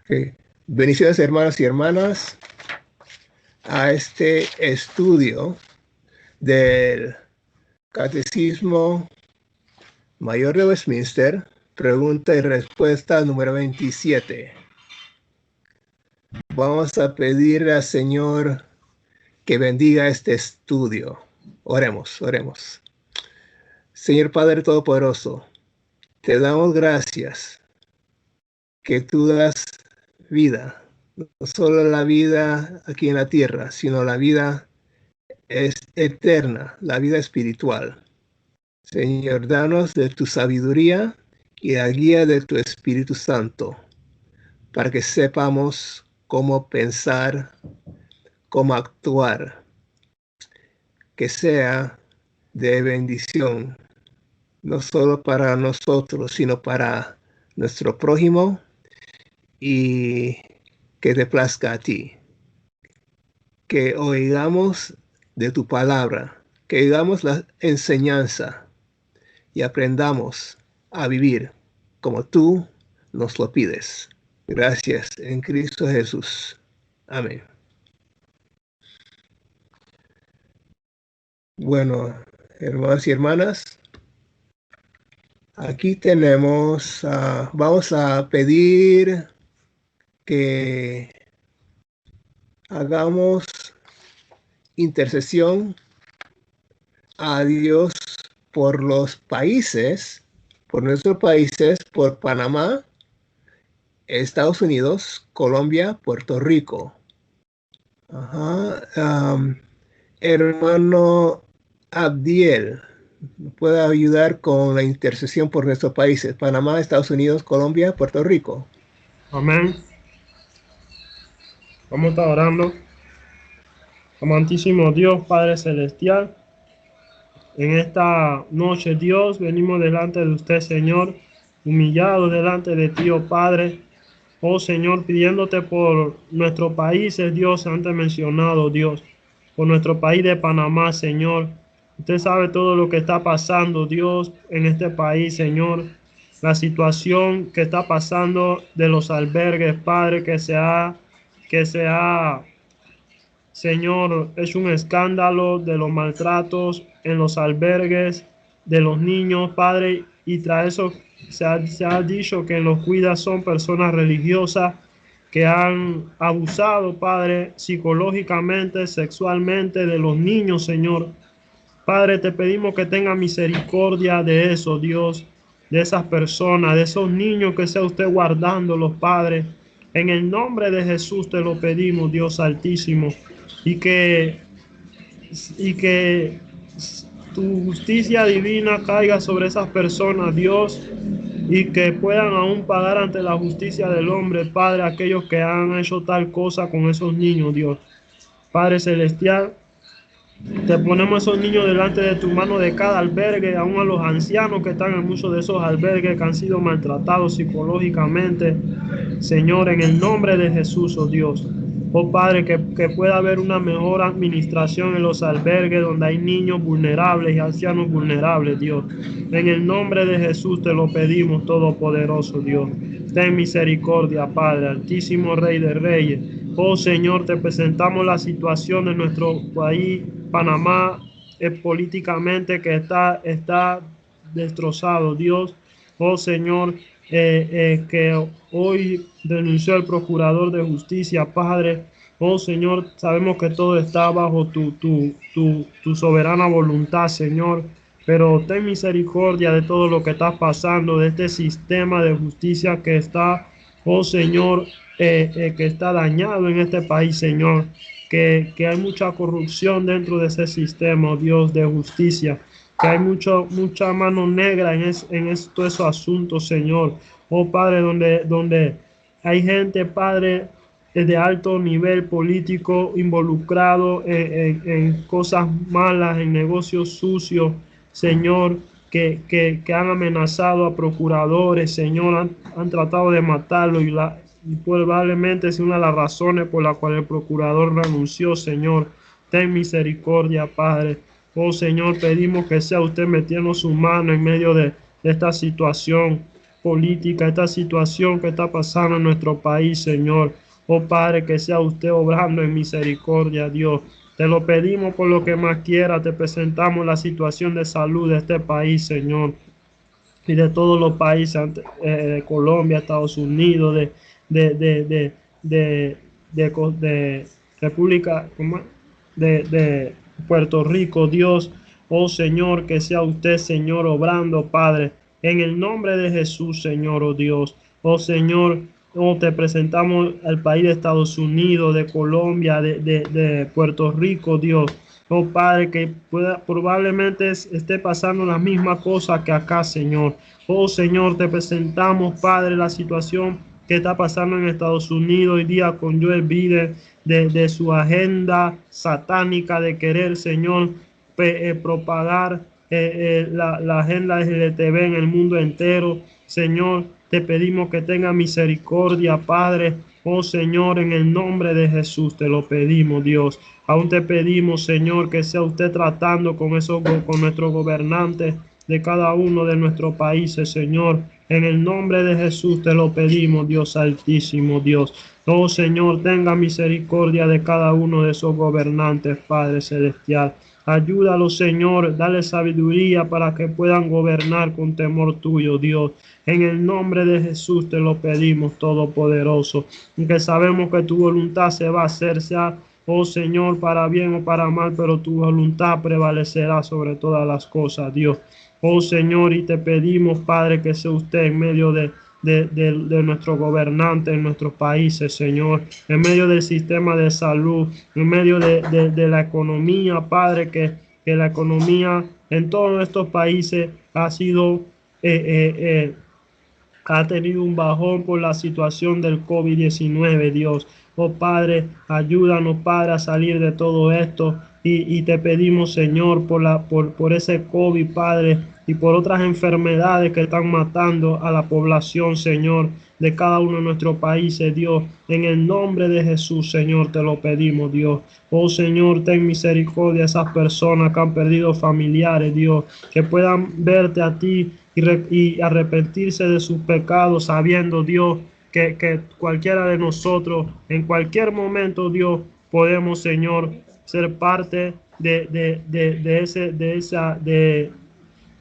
Okay. Bendiciones, hermanos y hermanas, a este estudio del Catecismo Mayor de Westminster, pregunta y respuesta número 27. Vamos a pedirle al Señor que bendiga este estudio. Oremos. Señor Padre Todopoderoso, te damos gracias que tú das vida, no solo la vida aquí en la tierra, sino la vida es eterna, la vida espiritual. Señor, danos de tu sabiduría y la guía de tu Espíritu Santo, para que sepamos cómo pensar, cómo actuar, que sea de bendición, no solo para nosotros, sino para nuestro prójimo, y que te plazca a ti. Que oigamos de tu palabra, que oigamos la enseñanza y aprendamos a vivir como tú nos lo pides. Gracias en Cristo Jesús. Amén. Bueno, hermanos y hermanas, aquí tenemos, vamos a pedir que hagamos intercesión a Dios por los países, por nuestros países, por Panamá, Estados Unidos, Colombia, Puerto Rico. Hermano Abdiel, ¿puede ayudar con la intercesión por nuestros países? Panamá, Estados Unidos, Colombia, Puerto Rico. Amén. Vamos a estar orando. Amantísimo Dios, Padre Celestial, en esta noche, Dios, venimos delante de usted, Señor, humillados delante de ti, oh Padre. Oh Señor, pidiéndote por nuestros países, Dios, antes mencionado, Dios, por nuestro país de Panamá, Señor. Usted sabe todo lo que está pasando, Dios, en este país, Señor. La situación que está pasando de los albergues, Padre, que se ha, Señor, es un escándalo de los maltratos en los albergues de los niños, Padre, y tras eso se ha dicho que los cuidas son personas religiosas que han abusado, Padre, psicológicamente, sexualmente de los niños, Señor. Padre, te pedimos que tenga misericordia de eso, Dios, de esas personas, de esos niños, que sea usted guardándolos, Padre. En el nombre de Jesús te lo pedimos, Dios Altísimo, y que tu justicia divina caiga sobre esas personas, Dios, y que puedan aún pagar ante la justicia del hombre, Padre, aquellos que han hecho tal cosa con esos niños, Dios. Padre Celestial, te ponemos esos niños delante de tu mano, de cada albergue, aún a los ancianos que están en muchos de esos albergues, que han sido maltratados psicológicamente. Señor, en el nombre de Jesús, oh Dios. Oh Padre, que pueda haber una mejor administración en los albergues donde hay niños vulnerables y ancianos vulnerables, Dios. En el nombre de Jesús te lo pedimos, todopoderoso Dios. Ten misericordia, Padre, Altísimo Rey de Reyes. Oh Señor, te presentamos la situación de nuestro país, Panamá, políticamente, que está destrozado, Dios. Oh Señor, que hoy denunció el procurador de justicia, Padre. Oh Señor, sabemos que todo está bajo tu soberana voluntad, Señor, pero ten misericordia de todo lo que está pasando, de este sistema de justicia que está, oh Señor, que está dañado en este país, Señor, que hay mucha corrupción dentro de ese sistema, oh Dios, de justicia, que hay mucha mano negra en todos esos asuntos, Señor. Oh Padre, donde hay gente, Padre, de alto nivel político involucrado en cosas malas, en negocios sucios, Señor, que han amenazado a procuradores, Señor, han tratado de matarlo, y probablemente es una de las razones por las cuales el procurador renunció, Señor. Ten misericordia, Padre. Oh Señor, pedimos que sea usted metiendo su mano en medio de esta situación. política, esta situación que está pasando en nuestro país, Señor. Oh Padre, que sea usted obrando en misericordia, Dios. Te lo pedimos por lo que más quiera. Te presentamos la situación de salud de este país, Señor, y de todos los países, de Colombia, Estados Unidos, de, de, de, de, de República, ¿cómo es? De Puerto Rico, Dios. Oh Señor, que sea usted, Señor, obrando, Padre, en el nombre de Jesús, Señor, oh Dios. Oh Señor, oh, te presentamos al país de Estados Unidos, de Colombia, de Puerto Rico, Dios. Oh Padre, que probablemente esté pasando la misma cosa que acá, Señor. Oh Señor, te presentamos, Padre, la situación que está pasando en Estados Unidos hoy día con Joe Biden, de su agenda satánica de querer, Señor, propagar la agenda LGTB en el mundo entero. Señor, te pedimos que tenga misericordia, Padre. Oh Señor, en el nombre de Jesús te lo pedimos, Dios. Aún te pedimos, Señor, que sea usted tratando con nuestros gobernantes de cada uno de nuestros países, Señor. En el nombre de Jesús te lo pedimos, Dios altísimo, Dios. Oh Señor, tenga misericordia de cada uno de esos gobernantes, Padre celestial. Ayúdalos, Señor, dale sabiduría para que puedan gobernar con temor tuyo, Dios. En el nombre de Jesús te lo pedimos, Todopoderoso. Y que sabemos que tu voluntad se va a hacer, sea, oh Señor, para bien o para mal, pero tu voluntad prevalecerá sobre todas las cosas, Dios. Oh Señor, y te pedimos, Padre, que sea usted en medio de nuestros gobernantes en nuestros países, Señor, en medio del sistema de salud, en medio de la economía, Padre, que la economía en todos estos países ha sido, ha tenido un bajón por la situación del COVID-19, Dios. Oh Padre, ayúdanos, Padre, a salir de todo esto. Y te pedimos, Señor, por ese COVID, Padre, y por otras enfermedades que están matando a la población, Señor, de cada uno de nuestros países, Dios. En el nombre de Jesús, Señor, te lo pedimos, Dios. Oh Señor, ten misericordia de esas personas que han perdido familiares, Dios, que puedan verte a ti y arrepentirse de sus pecados, sabiendo, Dios, que cualquiera de nosotros, en cualquier momento, Dios, podemos, Señor, ser parte de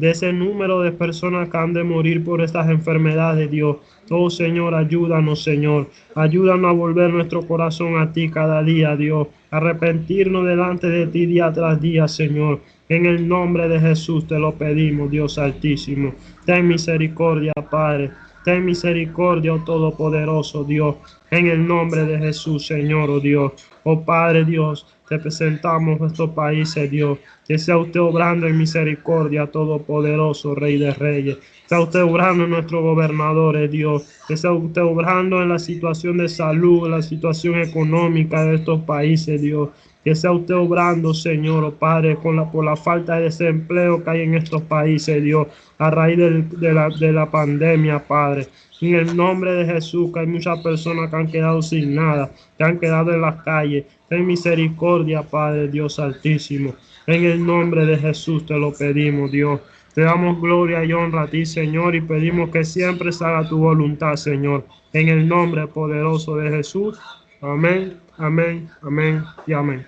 ese número de personas que han de morir por estas enfermedades, Dios. Oh Señor, ayúdanos, Señor. Ayúdanos a volver nuestro corazón a ti cada día, Dios. Arrepentirnos delante de ti día tras día, Señor. En el nombre de Jesús te lo pedimos, Dios altísimo. Ten misericordia, Padre. Ten misericordia, oh Todopoderoso Dios. En el nombre de Jesús, Señor, oh Dios. Oh Padre Dios, te presentamos nuestros países, Dios. Que sea usted obrando en misericordia, Todopoderoso, Rey de Reyes. Sea usted obrando en nuestros gobernadores, Dios. Que sea usted obrando en la situación de salud, en la situación económica de estos países, Dios. Que sea usted obrando, Señor, oh Padre, por la falta de desempleo que hay en estos países, Dios, a raíz de la pandemia, Padre. En el nombre de Jesús, que hay muchas personas que han quedado sin nada, que han quedado en las calles. Ten misericordia, Padre, Dios altísimo. En el nombre de Jesús te lo pedimos, Dios. Te damos gloria y honra a ti, Señor, y pedimos que siempre se haga tu voluntad, Señor. En el nombre poderoso de Jesús. Amén, amén, amén y amén.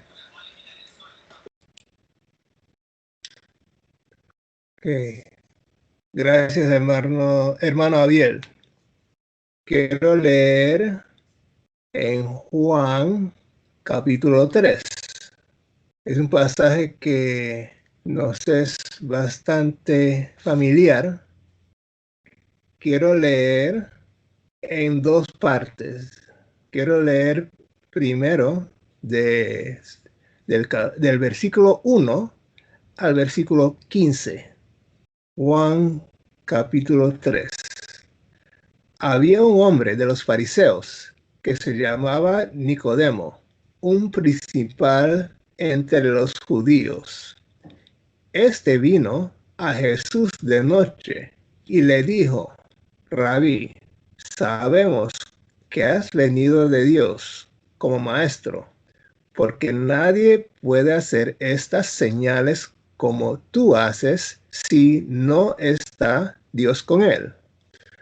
Okay. Gracias, hermano Abiel. Quiero leer en Juan capítulo 3. Es un pasaje que nos es bastante familiar. Quiero leer en dos partes. Quiero leer primero del versículo 1 al versículo 15. Juan capítulo 3. Había un hombre de los fariseos que se llamaba Nicodemo, un principal entre los judíos. Este vino a Jesús de noche y le dijo: Rabí, sabemos que has venido de Dios como maestro, porque nadie puede hacer estas señales como tú haces si no está Dios con él.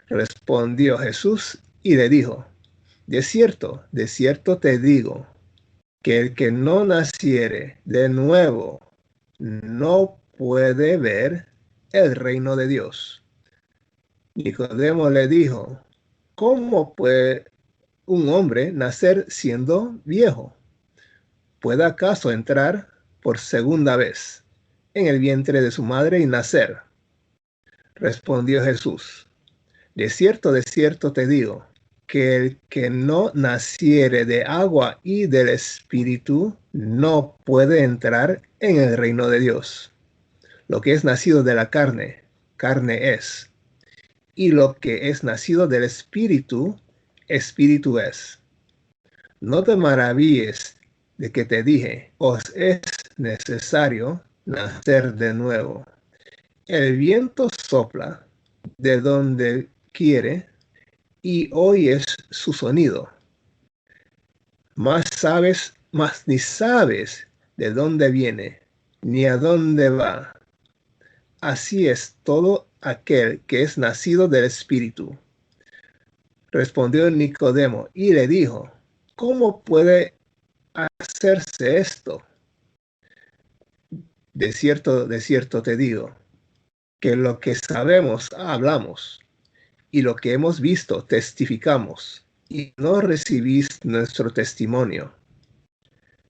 Respondió Jesús y le dijo, de cierto te digo, que el que no naciere de nuevo no puede ver el reino de Dios. Nicodemo le dijo, ¿cómo puede un hombre nacer siendo viejo? ¿Puede acaso entrar por segunda vez en el vientre de su madre y nacer? Respondió Jesús, de cierto te digo, que el que no naciere de agua y del Espíritu no puede entrar en el reino de Dios. Lo que es nacido de la carne, carne es, y lo que es nacido del Espíritu, Espíritu es. No te maravilles de que te dije, os es necesario nacer de nuevo. El viento sopla de donde quiere y oyes su sonido, mas ni sabes de dónde viene, ni a dónde va. Así es todo aquel que es nacido del Espíritu. Respondió Nicodemo y le dijo, ¿cómo puede hacerse esto? De cierto te digo, que lo que sabemos hablamos, y lo que hemos visto testificamos, y no recibís nuestro testimonio.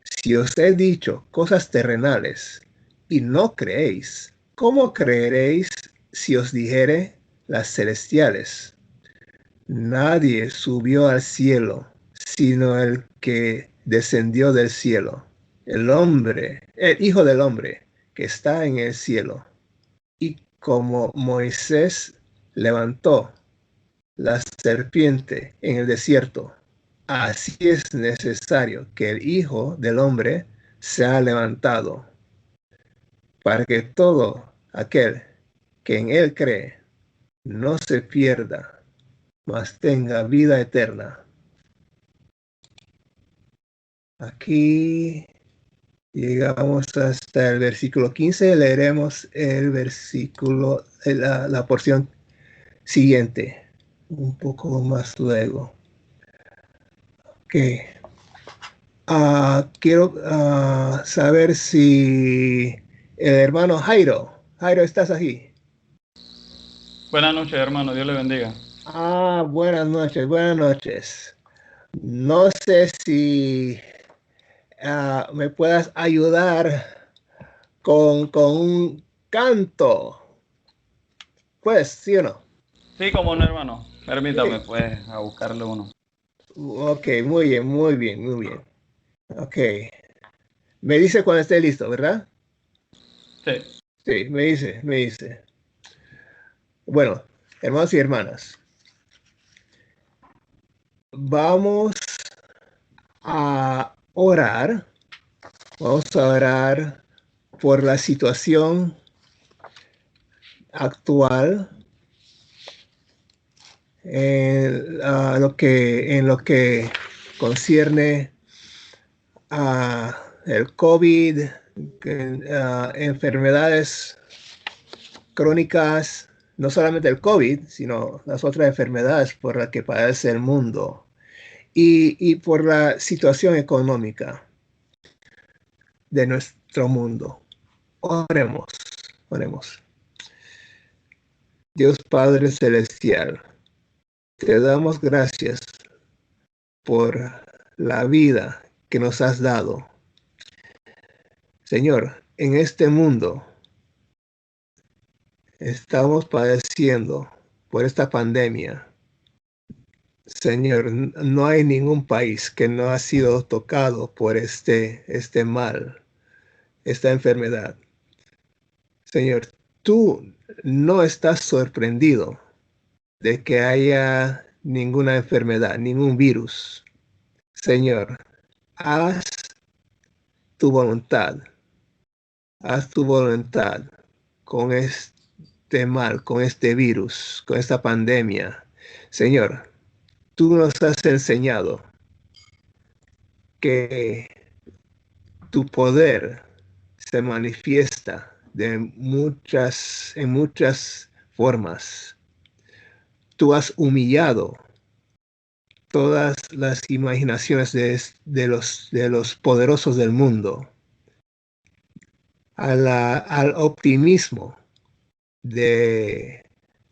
Si os he dicho cosas terrenales y no creéis, ¿cómo creeréis si os dijere las celestiales? Nadie subió al cielo, sino el que descendió del cielo, el Hijo del hombre, que está en el cielo. Y como Moisés levantó la serpiente en el desierto, así es necesario que el Hijo del hombre sea levantado, para que todo aquel que en él cree no se pierda, mas tenga vida eterna. Aquí llegamos hasta el versículo 15. Leeremos el versículo, la porción siguiente, un poco más luego. Ok. Quiero saber si el hermano Jairo, ¿estás aquí? Buenas noches, hermano. Dios le bendiga. Buenas noches, buenas noches. No sé si me puedas ayudar con un canto. Pues, ¿sí o no? Sí, como no, hermano. Permítame, Sí. pues, a buscarle uno. Ok, muy bien, muy bien, muy bien. Ok. Me dice cuando esté listo, ¿verdad? Sí. Sí, me dice. Bueno, hermanos y hermanas, vamos a orar. Vamos a orar por la situación actual en lo que concierne a el COVID, enfermedades crónicas, no solamente el COVID, sino las otras enfermedades por las que padece el mundo y por la situación económica de nuestro mundo. Oremos, oremos. Dios Padre Celestial, te damos gracias por la vida que nos has dado. Señor, en este mundo estamos padeciendo por esta pandemia. Señor, no hay ningún país que no ha sido tocado por este mal, esta enfermedad. Señor, tú no estás sorprendido de que haya ninguna enfermedad, ningún virus. Señor, haz tu voluntad, haz tu voluntad con este mal, con este virus, con esta pandemia. Señor, tú nos has enseñado que tu poder se manifiesta en muchas formas. tú has humillado todas las imaginaciones de los poderosos del mundo al optimismo de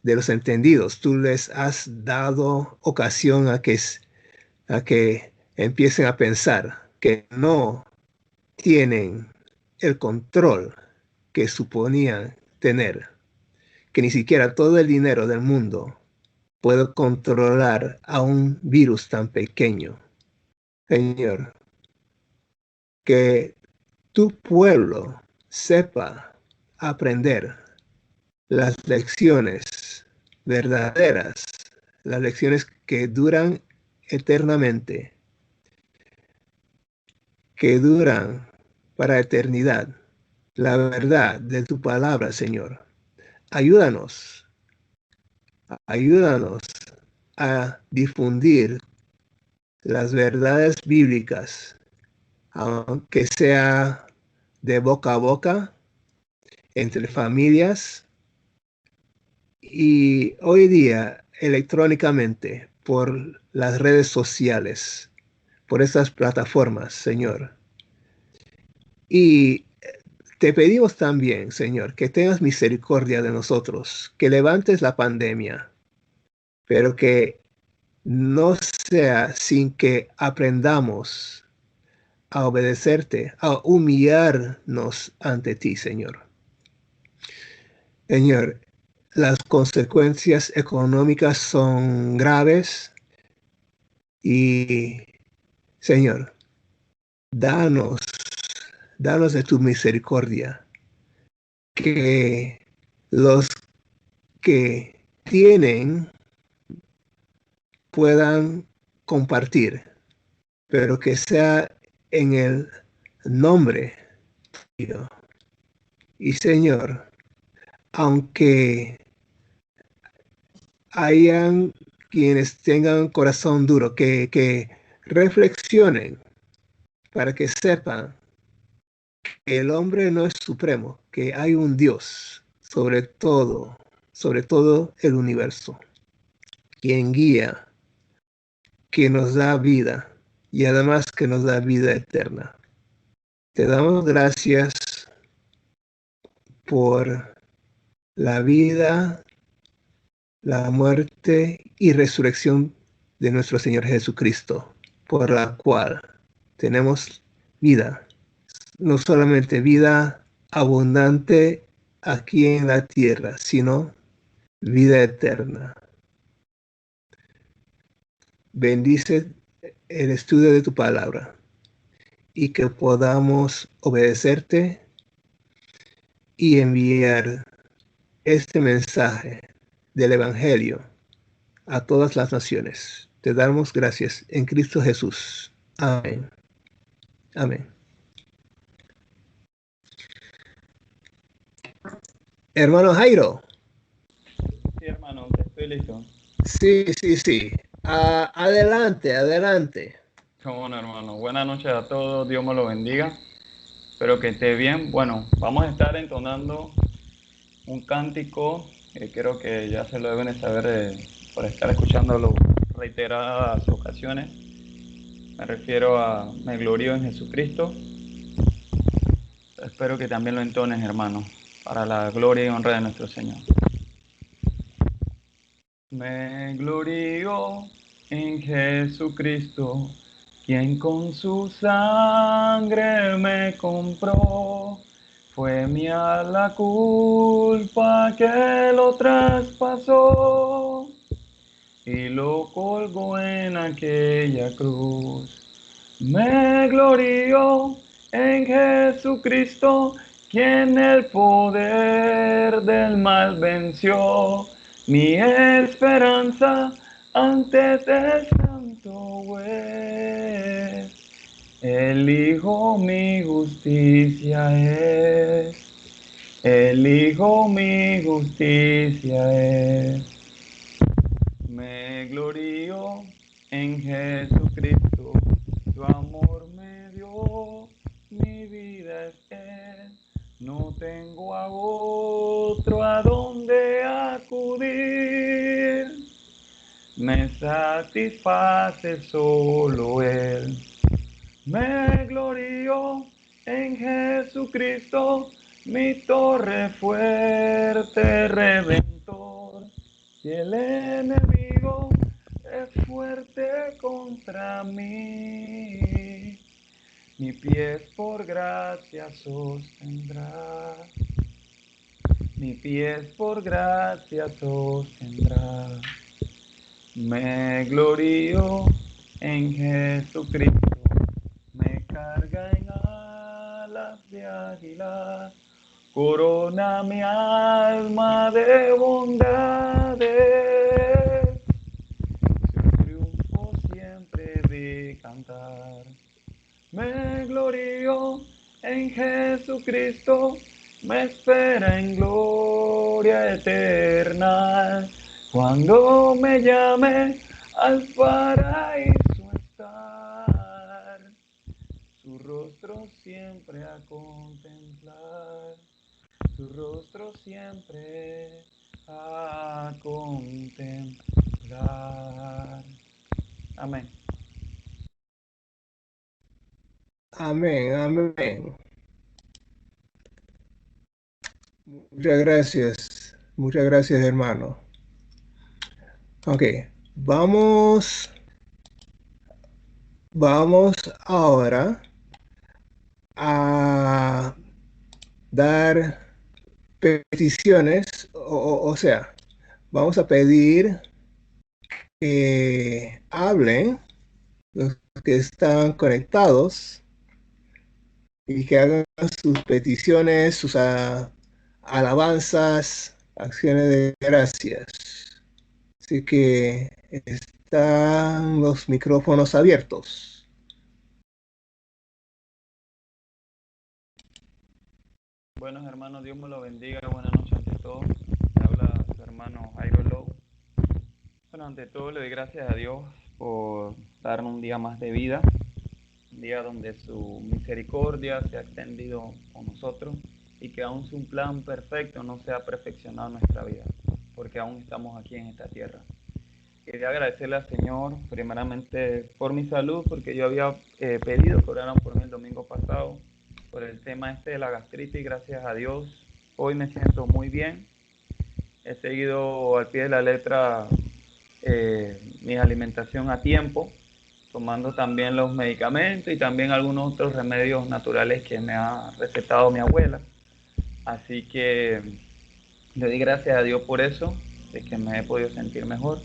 los entendidos. Tú les has dado ocasión a que empiecen a pensar que no tienen el control que suponían tener, que ni siquiera todo el dinero del mundo puede controlar a un virus tan pequeño. Señor, que tu pueblo sepa aprender las lecciones verdaderas, las lecciones que duran eternamente, que duran para eternidad, la verdad de tu palabra, Señor. Ayúdanos, ayúdanos a difundir las verdades bíblicas, aunque sea de boca a boca, entre familias y hoy día electrónicamente por las redes sociales, por estas plataformas, Señor. Y te pedimos también, Señor, que tengas misericordia de nosotros, que levantes la pandemia, pero que no sea sin que aprendamos a obedecerte, a humillarnos ante ti, Señor. Señor, las consecuencias económicas son graves y, Señor, danos, danos de tu misericordia, que los que tienen puedan compartir, pero que sea en el nombre tuyo. Y Señor, aunque hayan quienes tengan corazón duro, que reflexionen para que sepan que el hombre no es supremo, que hay un Dios sobre todo el universo, quien guía, que nos da vida y además que nos da vida eterna. Te damos gracias por la vida, la muerte y resurrección de nuestro Señor Jesucristo, por la cual tenemos vida, no solamente vida abundante aquí en la tierra, sino vida eterna. Bendice el estudio de tu palabra y que podamos obedecerte y enviar este mensaje del Evangelio a todas las naciones. Te damos gracias en Cristo Jesús. Amén. Amén. Hermano Jairo. Sí, hermano, estoy listo. Sí. Adelante, adelante. Cómo no, hermano. Buenas noches a todos. Dios me lo bendiga. Espero que esté bien. Bueno, vamos a estar entonando un cántico que creo que ya se lo deben de saber por estar escuchándolo reiteradas ocasiones. Me refiero a Me glorío en Jesucristo. Espero que también lo entones, hermano, para la gloria y honra de nuestro Señor. Me glorío en Jesucristo, quien con su sangre me compró. Fue mía la culpa que lo traspasó y lo colgó en aquella cruz. Me glorío en Jesucristo, quien el poder del mal venció. Mi esperanza antes del santo es. El Hijo mi justicia es. El Hijo mi justicia es. Me glorío en Jesucristo, tu amor me dio, mi vida es Él. No tengo a otro a donde acudir. me satisface solo Él. Me glorío en Jesucristo, mi torre fuerte, redentor. Si el enemigo es fuerte contra mí, mi pies por gracia sostendrá. Mi pies por gracia sostendrá. Me glorío en Jesucristo, me carga en alas de águila, corona mi alma de bondades, su triunfo siempre de cantar. Me glorío en Jesucristo, me espera en gloria eterna. Cuando me llame al paraíso estar, su rostro siempre a contemplar, su rostro siempre a contemplar. Amén. Amén, amén. Muchas gracias, hermano. Ok, vamos ahora a dar peticiones, o sea, vamos a pedir que hablen los que están conectados y que hagan sus peticiones, sus alabanzas, acciones de gracias. Así que están los micrófonos abiertos. Buenos hermanos, Dios me lo bendiga. Buenas noches ante todos. Me habla su hermano Jairo Lowe. Bueno, ante todo le doy gracias a Dios por darnos un día más de vida, un día donde su misericordia se ha extendido con nosotros y que aún su plan perfecto no se ha perfeccionado en nuestra vida, porque aún estamos aquí en esta tierra. Quería agradecerle al Señor primeramente por mi salud, porque yo había pedido que oraran por mí el domingo pasado por el tema este de la gastritis. Gracias a Dios hoy me siento muy bien. He seguido al pie de la letra mi alimentación a tiempo, tomando también los medicamentos y también algunos otros remedios naturales que me ha recetado mi abuela. Así que le doy gracias a Dios por eso, de que me he podido sentir mejor.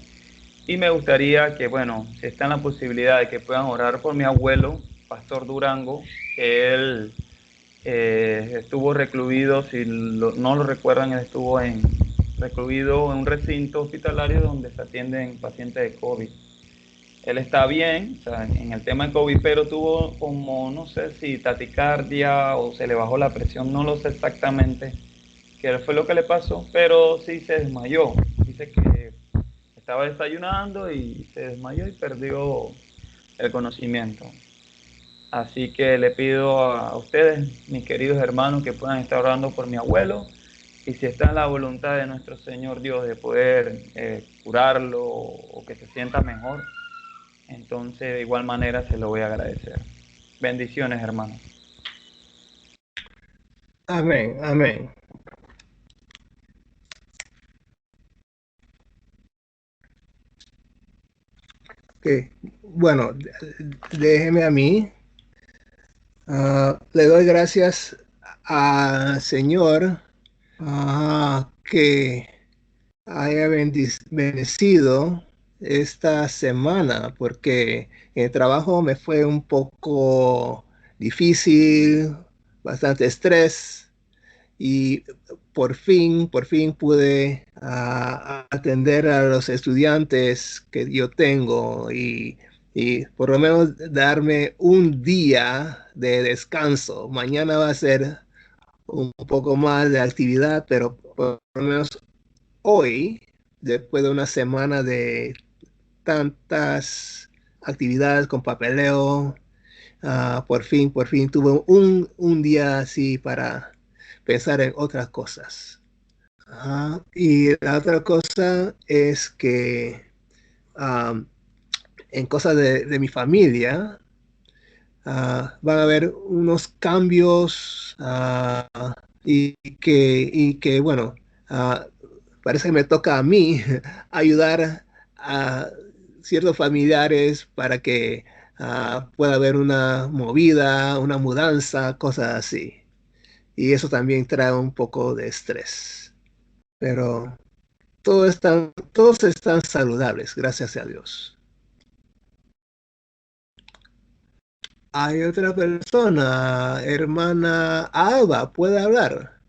Y me gustaría que, bueno, si está en la posibilidad de que puedan orar por mi abuelo, Pastor Durango, que él estuvo recluido, si no lo recuerdan, él estuvo recluido en un recinto hospitalario donde se atienden pacientes de COVID. Él está bien, o sea, en el tema de COVID, pero tuvo como, no sé si taticardia o se le bajó la presión, no lo sé exactamente qué fue lo que le pasó, pero sí se desmayó. Dice que estaba desayunando y se desmayó y perdió el conocimiento. Así que le pido a ustedes, mis queridos hermanos, que puedan estar orando por mi abuelo. Y si está en la voluntad de nuestro Señor Dios de poder curarlo o que se sienta mejor, entonces de igual manera se lo voy a agradecer. Bendiciones, hermanos. Amén, amén. Okay. Bueno, déjeme a mí. Le doy gracias al Señor que haya bendecido esta semana, porque el trabajo me fue un poco difícil, bastante estrés, y por fin pude atender a los estudiantes que yo tengo y por lo menos darme un día de descanso. Mañana va a ser un poco más de actividad, pero por lo menos hoy, después de una semana de tantas actividades con papeleo, por fin tuve un día así para pensar en otras cosas. Y la otra cosa es que en cosas de mi familia, van a haber unos cambios y que, bueno, ah, parece que me toca a mí ayudar a ciertos familiares para que pueda haber una movida, una mudanza, cosas así. Y eso también trae un poco de estrés. Pero todos están saludables, gracias a Dios. Hay otra persona, hermana Alba, ¿puede hablar?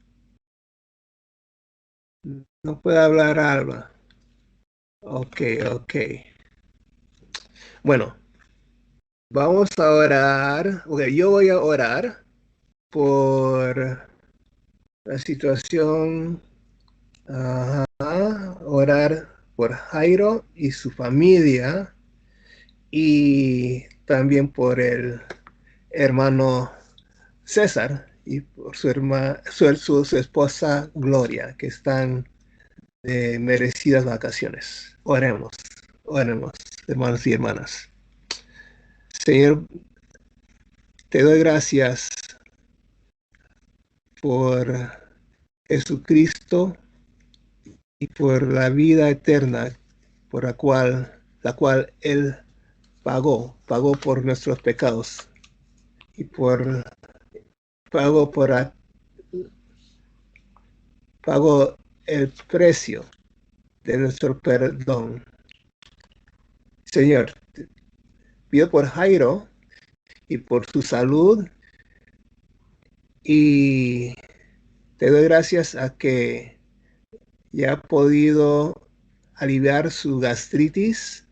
No puede hablar Alba. Ok, ok. Bueno, vamos a orar. Ok, yo voy a orar por la situación. Ajá, orar por Jairo y su familia y también por el hermano César y por su esposa Gloria, que están de merecidas vacaciones. Oremos, oremos, hermanos y hermanas. Señor, te doy gracias por Jesucristo y por la vida eterna por la cual Él pagó por nuestros pecados y pagó por pagó el precio de nuestro perdón. Señor, pido por Jairo y por su salud y te doy gracias a que ya ha podido aliviar su gastritis,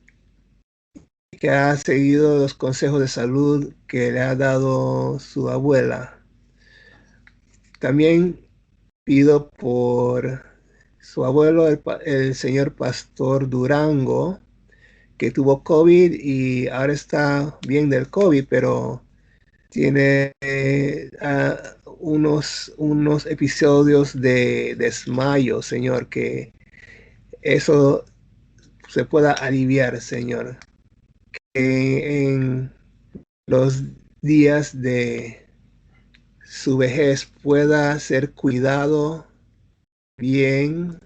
que ha seguido los consejos de salud que le ha dado su abuela. También pido por su abuelo, el señor Pastor Durango, que tuvo COVID y ahora está bien del COVID, pero tiene unos episodios de desmayo, Señor, que eso se pueda aliviar, Señor. Que en los días de su vejez pueda ser cuidado bien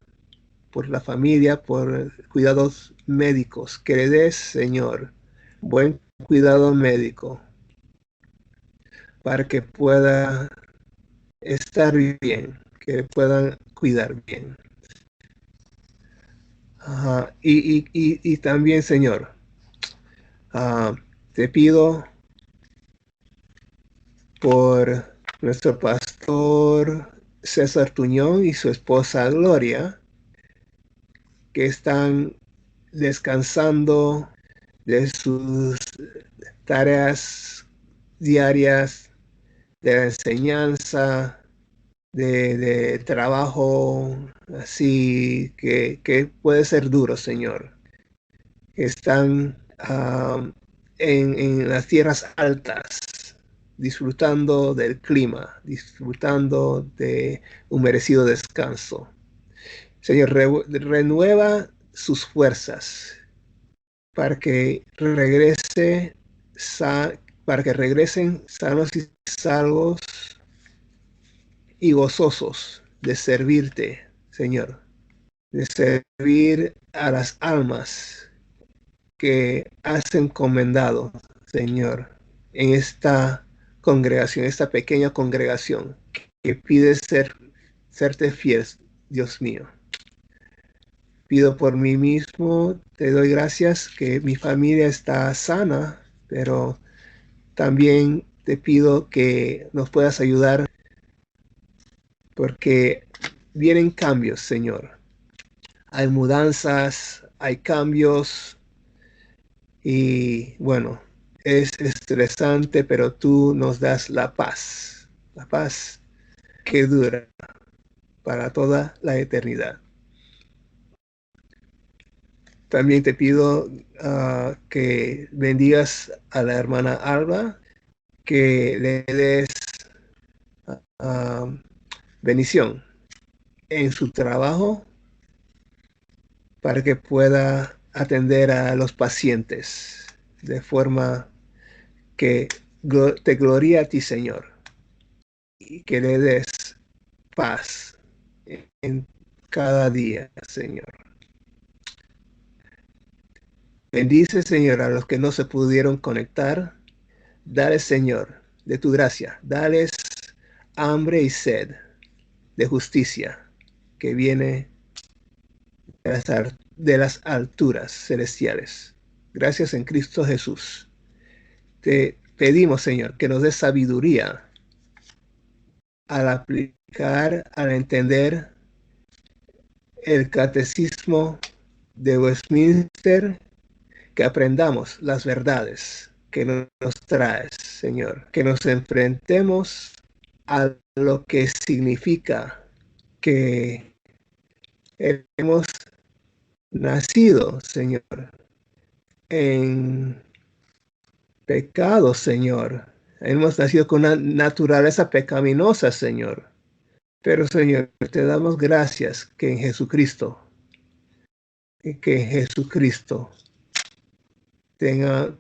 por la familia, por cuidados médicos. Que le des, Señor, buen cuidado médico para que pueda estar bien, que puedan cuidar bien. Ajá. Y también, Señor, te pido por nuestro pastor César Tuñón y su esposa Gloria, que están descansando de sus tareas diarias de la enseñanza, de trabajo, así que puede ser duro, Señor. Están en las tierras altas, disfrutando del clima, disfrutando de un merecido descanso. Señor, renueva sus fuerzas para que para que regresen sanos y salvos y gozosos de servirte, Señor, de servir a las almas que has encomendado, Señor, en esta congregación, esta pequeña congregación que pide serte fiel, Dios mío. Pido por mí mismo, te doy gracias que mi familia está sana, pero también te pido que nos puedas ayudar porque vienen cambios, Señor. Hay mudanzas, hay cambios y bueno, es estresante, pero tú nos das la paz que dura para toda la eternidad. También te pido que bendigas a la hermana Alba, que le des bendición en su trabajo para que pueda atender a los pacientes de forma que te gloria a ti, Señor, y que le des paz en cada día, Señor. Bendice, Señor, a los que no se pudieron conectar. Dale, Señor, de tu gracia. Dales hambre y sed de justicia que viene de las alturas celestiales. Gracias en Cristo Jesús. Te pedimos, Señor, que nos des sabiduría al aplicar, al entender el catecismo de Westminster, que aprendamos las verdades que nos traes, Señor, que nos enfrentemos a lo que significa que hemos nacido, Señor, en pecado, Señor. Hemos nacido con una naturaleza pecaminosa, Señor. Pero, Señor, te damos gracias que en Jesucristo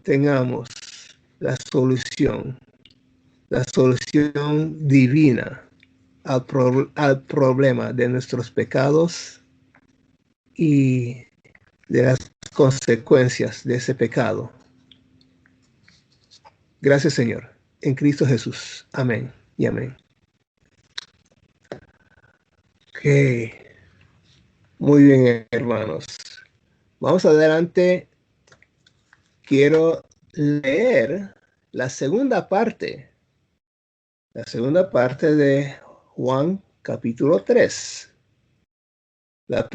tengamos la solución divina al problema de nuestros pecados y de las consecuencias de ese pecado. Gracias, Señor, en Cristo Jesús. Amén y amén. Ok. Muy bien, hermanos. Vamos adelante. Quiero leer la segunda parte de Juan capítulo 3. En la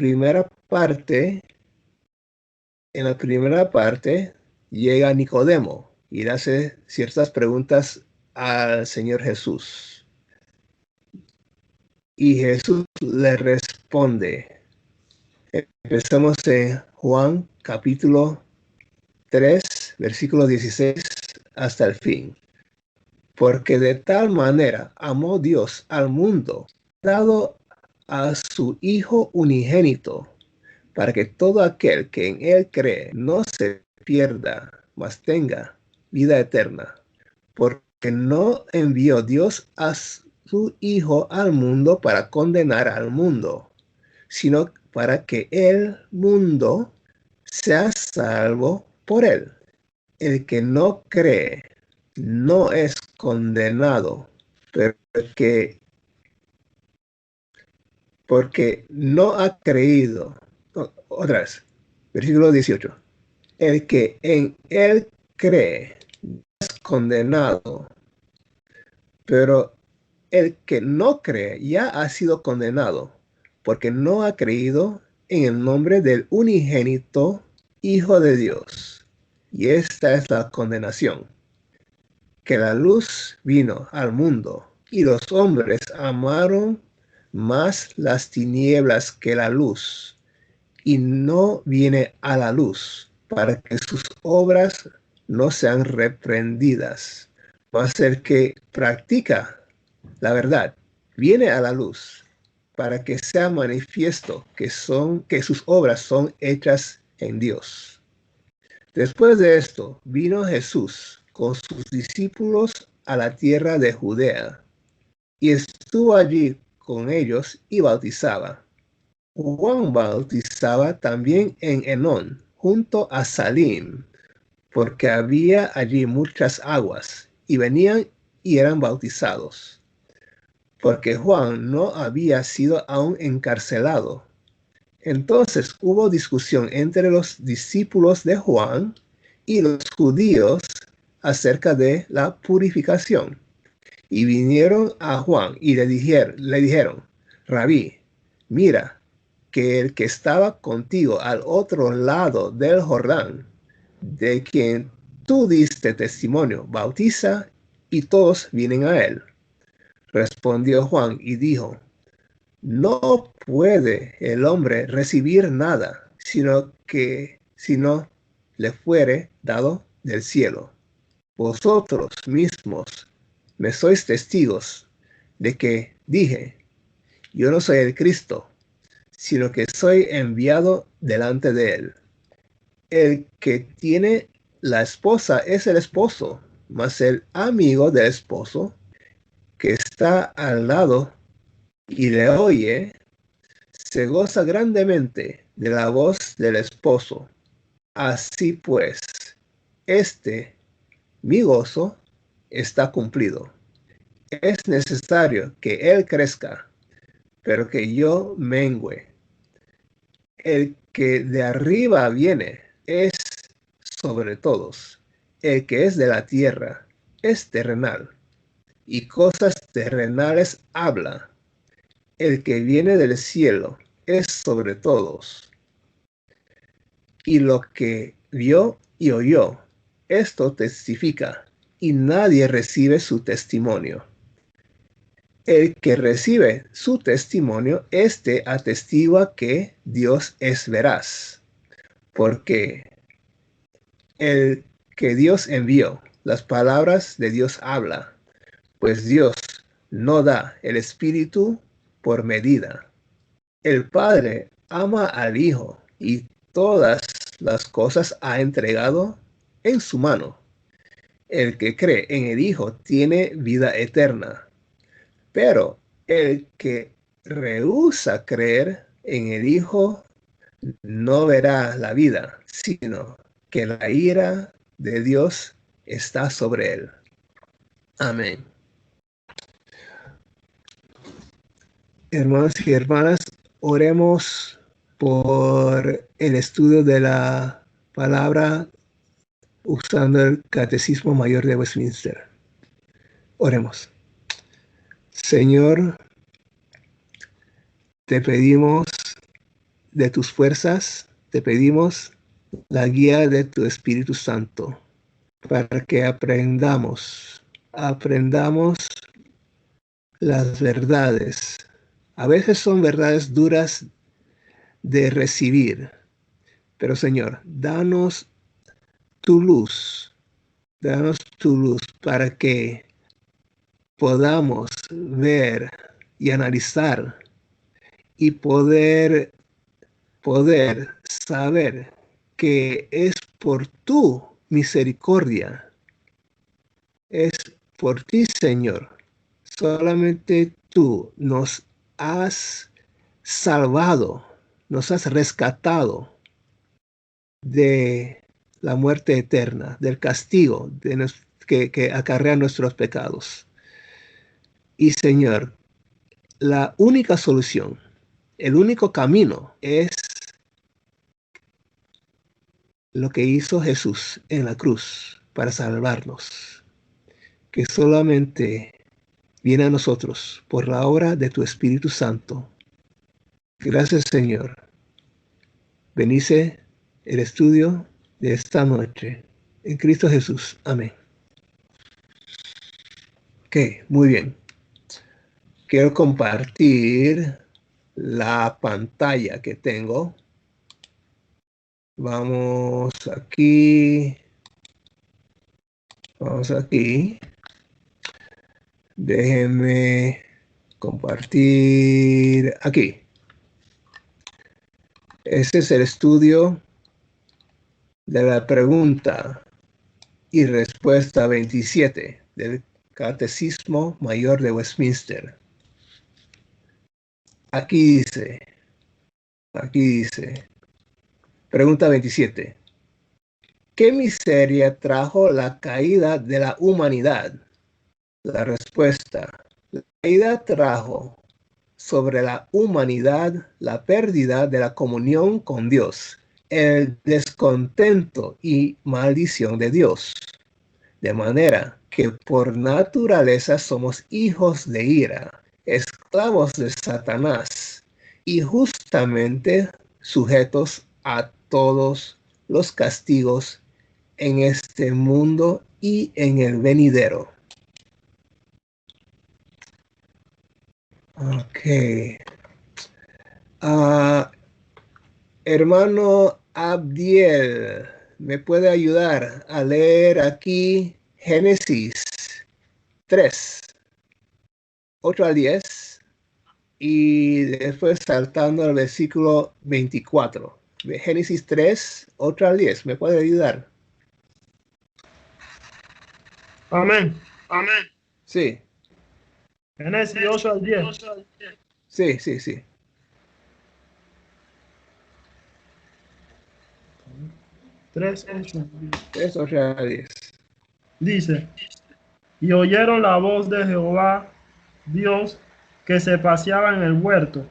primera parte llega Nicodemo y le hace ciertas preguntas al Señor Jesús. Y Jesús le responde. Empezamos en Juan capítulo 3, versículo 16 hasta el fin. Porque de tal manera amó Dios al mundo, dado a su Hijo unigénito, para que todo aquel que en él cree no se pierda, mas tenga vida eterna. Porque no envió Dios a su Hijo al mundo para condenar al mundo, sino para que el mundo sea salvo por él. El que no cree no es condenado, porque no ha creído. Otra vez, versículo 18. El que en él cree no es condenado, pero el que no cree ya ha sido condenado, porque no ha creído en el nombre del unigénito Hijo de Dios. Y esta es la condenación, que la luz vino al mundo, y los hombres amaron más las tinieblas que la luz, y no viene a la luz, para que sus obras no sean reprendidas. Mas el que practica la verdad viene a la luz, para que sea manifiesto que sus obras son hechas en Dios. Después de esto, vino Jesús con sus discípulos a la tierra de Judea, y estuvo allí con ellos y bautizaba. Juan bautizaba también en Enón, junto a Salim, porque había allí muchas aguas, y venían y eran bautizados, porque Juan no había sido aún encarcelado. Entonces hubo discusión entre los discípulos de Juan y los judíos acerca de la purificación. Y vinieron a Juan y le dijeron, Rabí, mira que el que estaba contigo al otro lado del Jordán, de quien tú diste testimonio, bautiza, y todos vienen a él. Respondió Juan y dijo, no puede el hombre recibir nada, sino le fuere dado del cielo. Vosotros mismos me sois testigos de que dije, yo no soy el Cristo, sino que soy enviado delante de él. El que tiene la esposa es el esposo, mas el amigo del esposo que está al lado y le oye, se goza grandemente de la voz del esposo. Así pues, mi gozo, está cumplido. Es necesario que él crezca, pero que yo mengüe. El que de arriba viene es sobre todos. El que es de la tierra es terrenal, y cosas terrenales habla. El que viene del cielo es sobre todos. Y lo que vio y oyó, esto testifica, y nadie recibe su testimonio. El que recibe su testimonio, éste atestigua que Dios es veraz, porque el que Dios envió, las palabras de Dios habla, pues Dios no da el Espíritu por medida. El Padre ama al Hijo y todas las cosas ha entregado en su mano. El que cree en el Hijo tiene vida eterna, pero el que rehúsa creer en el Hijo no verá la vida, sino que la ira de Dios está sobre él. Amén. Hermanos y hermanas, oremos por el estudio de la palabra usando el Catecismo Mayor de Westminster. Oremos. Señor, te pedimos de tus fuerzas, te pedimos la guía de tu Espíritu Santo para que aprendamos las verdades. A veces son verdades duras de recibir, pero Señor, danos tu luz para que podamos ver y analizar y poder saber que es por tu misericordia, es por ti, Señor. Solamente tú nos has salvado, nos has rescatado de la muerte eterna, del castigo que acarrea nuestros pecados. Y Señor, la única solución, el único camino es lo que hizo Jesús en la cruz para salvarnos, que solamente viene a nosotros por la obra de tu Espíritu Santo. Gracias, Señor. Bendice el estudio de esta noche. En Cristo Jesús. Amén. Ok, muy bien. Quiero compartir la pantalla que tengo. Vamos aquí. Vamos aquí. Déjenme compartir aquí. Este es el estudio de la pregunta y respuesta 27 del Catecismo Mayor de Westminster. Aquí dice, pregunta 27. ¿Qué miseria trajo la caída de la humanidad? La respuesta, la caída trajo sobre la humanidad la pérdida de la comunión con Dios, el descontento y maldición de Dios, de manera que por naturaleza somos hijos de ira, esclavos de Satanás y justamente sujetos a todos los castigos en este mundo y en el venidero. Ok. Hermano Abdiel, ¿me puede ayudar a leer aquí Génesis 3, 8 al 10 y después saltando al versículo 24? Génesis 3, 8 al 10. ¿Me puede ayudar? Amén. Sí, Génesis 8 al 10. sí, sí, sí. 3, 8. 3, 8 al 10. Dice, y oyeron la voz de Jehová, Dios, que se paseaba en el huerto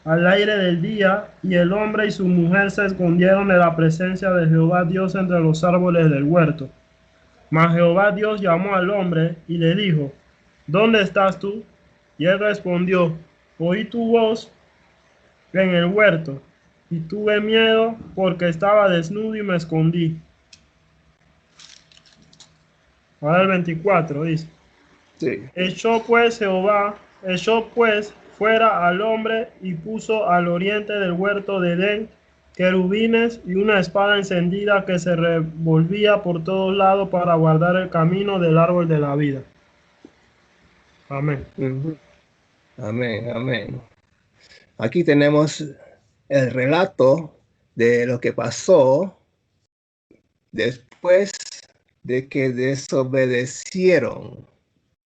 al aire del día, y el hombre y su mujer se escondieron de la presencia de Jehová Dios entre los árboles del huerto. Mas Jehová Dios llamó al hombre y le dijo, ¿dónde estás tú? Y él respondió, oí tu voz en el huerto, y tuve miedo porque estaba desnudo y me escondí. Ahora el 24 dice, Sí. echó pues fuera al hombre y puso al oriente del huerto de Edén querubines y una espada encendida que se revolvía por todos lados para guardar el camino del árbol de la vida. Amén. Ujú. Amén, amén. Aquí tenemos el relato de lo que pasó después de que desobedecieron.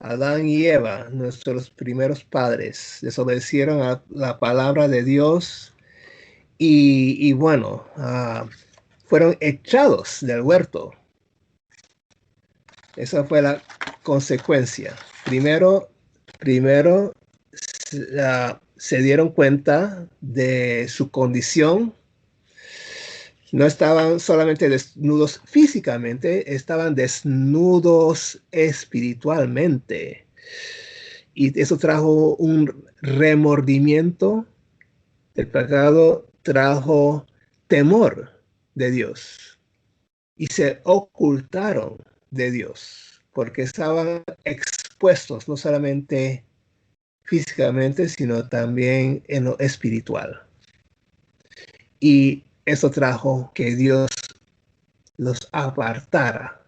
Adán y Eva, nuestros primeros padres, desobedecieron a la palabra de Dios y bueno, fueron echados del huerto. Esa fue la consecuencia. Primero se dieron cuenta de su condición. No estaban solamente desnudos físicamente, estaban desnudos espiritualmente. Y eso trajo un remordimiento. El pecado trajo temor de Dios. Y se ocultaron de Dios, porque estaban expuestos no solamente físicamente, sino también en lo espiritual. Y eso trajo que Dios los apartara.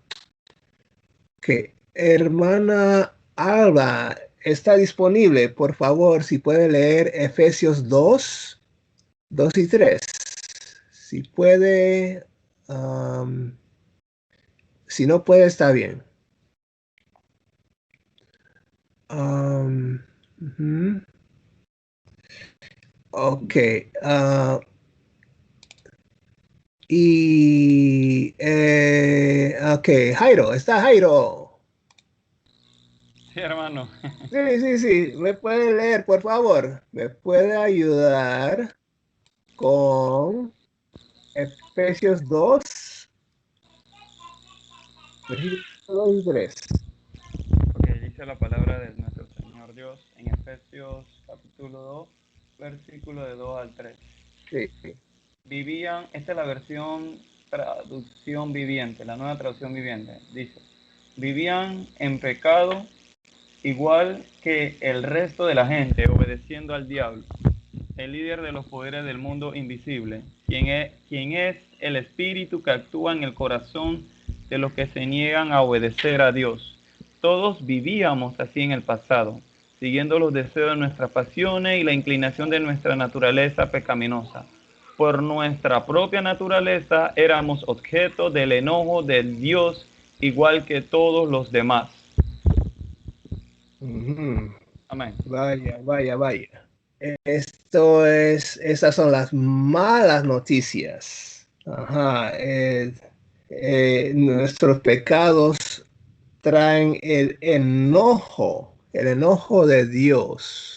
Que hermana Alba está disponible, por favor, si puede leer Efesios 2, 2 y 3. Si puede, si no puede, está bien. Uh-huh. Ok. Ok, Jairo, está Jairo. Sí, hermano. Sí, sí, sí. ¿Me puede leer, por favor? ¿Me puede ayudar con Efesios 2, versículos 2 y 3? Ok, dice la palabra de nuestro Señor Dios en Efesios capítulo 2, versículo de 2 al 3. Sí. Vivían, esta es la versión traducción viviente, la nueva traducción viviente. Dice, vivían en pecado igual que el resto de la gente, obedeciendo al diablo, el líder de los poderes del mundo invisible, quien es el espíritu que actúa en el corazón de los que se niegan a obedecer a Dios. Todos vivíamos así en el pasado, siguiendo los deseos de nuestras pasiones y la inclinación de nuestra naturaleza pecaminosa. Por nuestra propia naturaleza éramos objeto del enojo del Dios, igual que todos los demás. Uh-huh. Amén. Vaya, vaya, vaya. Esas son las malas noticias. Ajá. Nuestros pecados traen el enojo de Dios.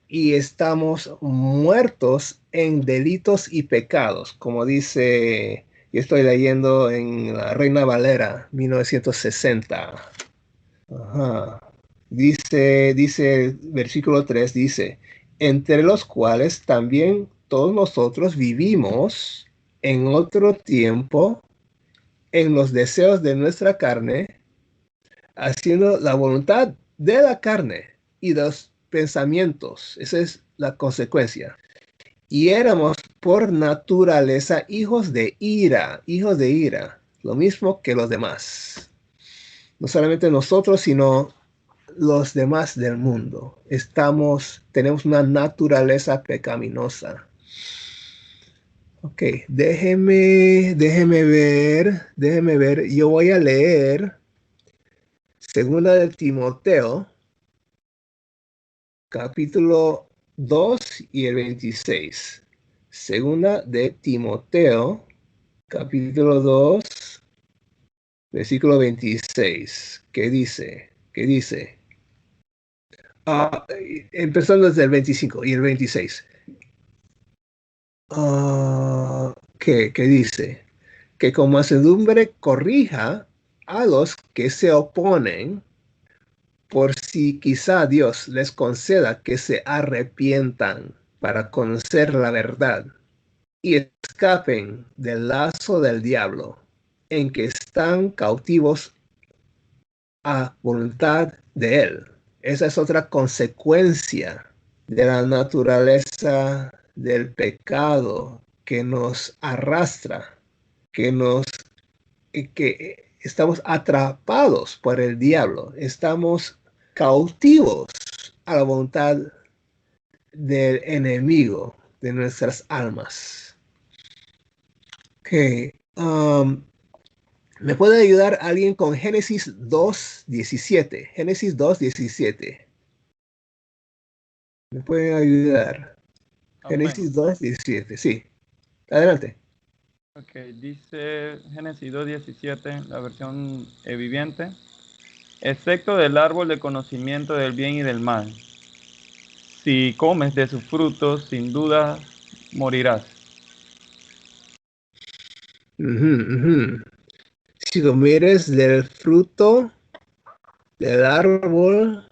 Y estamos muertos en delitos y pecados, como dice, yo estoy leyendo en la Reina Valera, 1960. Ajá. Dice, versículo 3 dice, entre los cuales también todos nosotros vivimos en otro tiempo en los deseos de nuestra carne, haciendo la voluntad de la carne y los pensamientos. Esa es la consecuencia. Y éramos por naturaleza hijos de ira, lo mismo que los demás. No solamente nosotros, sino los demás del mundo. Tenemos una naturaleza pecaminosa. Ok, déjeme ver. Yo voy a leer Segunda de Timoteo, capítulo 2 y el 26. Segunda de Timoteo, capítulo 2, versículo 26. ¿Qué dice? ¿Qué dice? Empezando desde el 25 y el 26. ¿Qué dice? Que con mansedumbre corrija a los que se oponen, por si quizá Dios les conceda que se arrepientan para conocer la verdad y escapen del lazo del diablo, en que están cautivos a voluntad de él. Esa es otra consecuencia de la naturaleza del pecado que nos arrastra, que estamos atrapados por el diablo, estamos cautivos a la voluntad del enemigo de nuestras almas. Okay. ¿Me puede ayudar alguien con Génesis 2:17? Génesis 2:17. ¿Me pueden ayudar? Amén. Génesis 2:17, sí. Adelante. Ok, dice Génesis 2:17, la versión viviente. Excepto del árbol de conocimiento del bien y del mal. Si comes de sus frutos, sin duda morirás. Si comieres del fruto del árbol,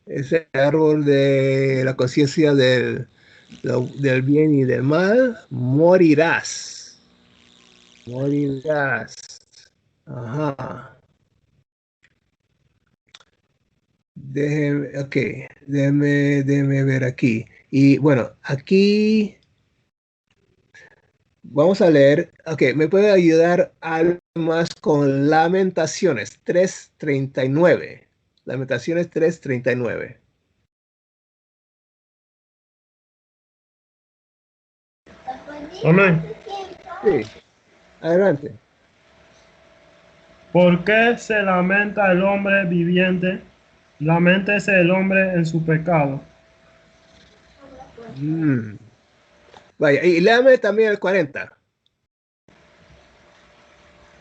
ese árbol de la conciencia del bien y del mal, morirás. Morirás. Ajá. Ok, déjeme ver aquí. Y bueno, aquí vamos a leer. Ok, ¿me puede ayudar algo más con Lamentaciones 3:39? Lamentaciones 3:39. Amén. Sí, adelante. ¿Por qué se lamenta el hombre viviente? Laméntese el hombre en su pecado. Mm. Vaya, y léame también el 40.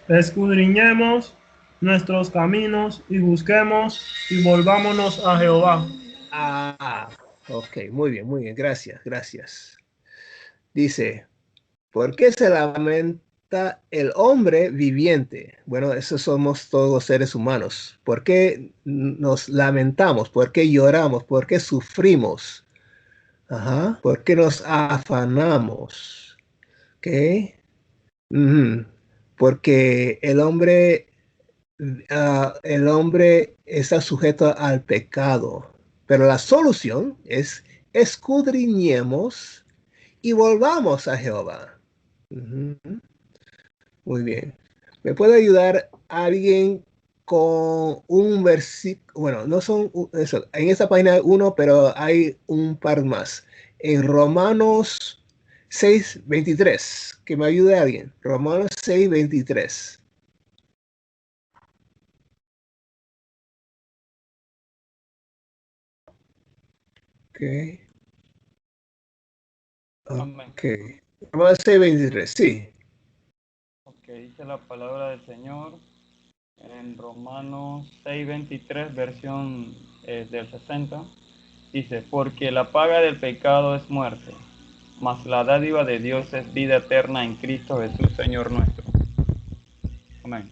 Escudriñemos nuestros caminos y busquemos y volvámonos a Jehová. Ok, muy bien, gracias. Dice, ¿por qué se lamenta el hombre viviente? Bueno, esos somos todos seres humanos. ¿Por qué nos lamentamos? ¿Por qué lloramos? ¿Por qué sufrimos? Ajá. ¿Por qué nos afanamos? ¿Ok? Ujú. Porque el hombre está sujeto al pecado. Pero la solución es escudriñemos y volvamos a Jehová. Ujú. Muy bien. ¿Me puede ayudar alguien con un versículo? Bueno, no son eso. En esta página hay uno, pero hay un par más. En Romanos 6:23. Que me ayude alguien. Romanos 6:23. Ok. Amén. Ok. Romanos 6:23. Sí. Ok, dice la palabra del Señor en Romanos 6:23, versión del 60. Dice, porque la paga del pecado es muerte, mas la dádiva de Dios es vida eterna en Cristo Jesús, Señor nuestro. Amén.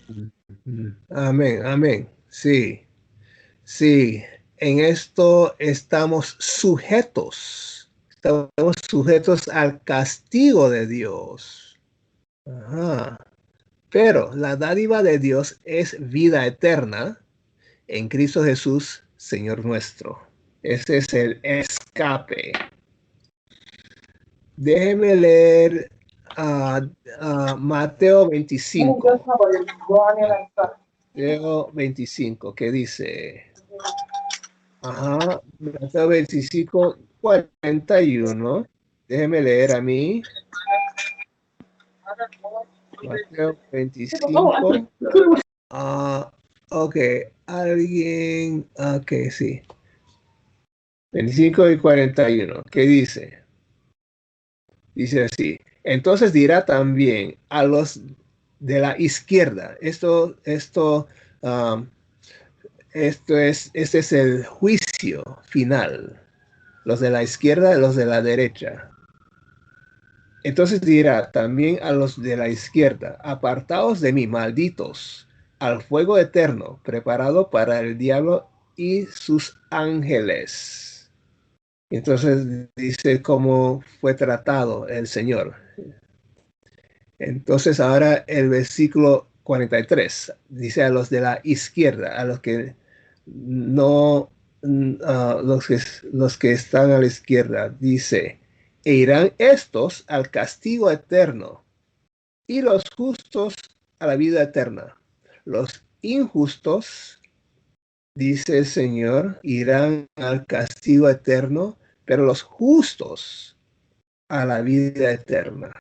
Amén, amén. Sí, sí. En esto estamos sujetos. Estamos sujetos al castigo de Dios. Ajá. Pero la dádiva de Dios es vida eterna en Cristo Jesús, Señor nuestro. Ese es el escape. Déjeme leer Mateo 25. Mateo 25, ¿qué dice? Ajá, Mateo 25, 41. Déjeme leer a mí. Mateo 25. Ok, alguien. Ok, sí. 25 y 41. ¿Qué dice? Dice así. Entonces dirá también a los de la izquierda. Um, este es el juicio final. Los de la izquierda y los de la derecha. Entonces dirá también a los de la izquierda, apartaos de mí, malditos, al fuego eterno, preparado para el diablo y sus ángeles. Entonces dice cómo fue tratado el Señor. Entonces ahora el versículo 43 dice a los de la izquierda, a los que no, los que están a la izquierda, dice, e irán estos al castigo eterno y los justos a la vida eterna. Los injustos, dice el Señor, irán al castigo eterno, pero los justos a la vida eterna.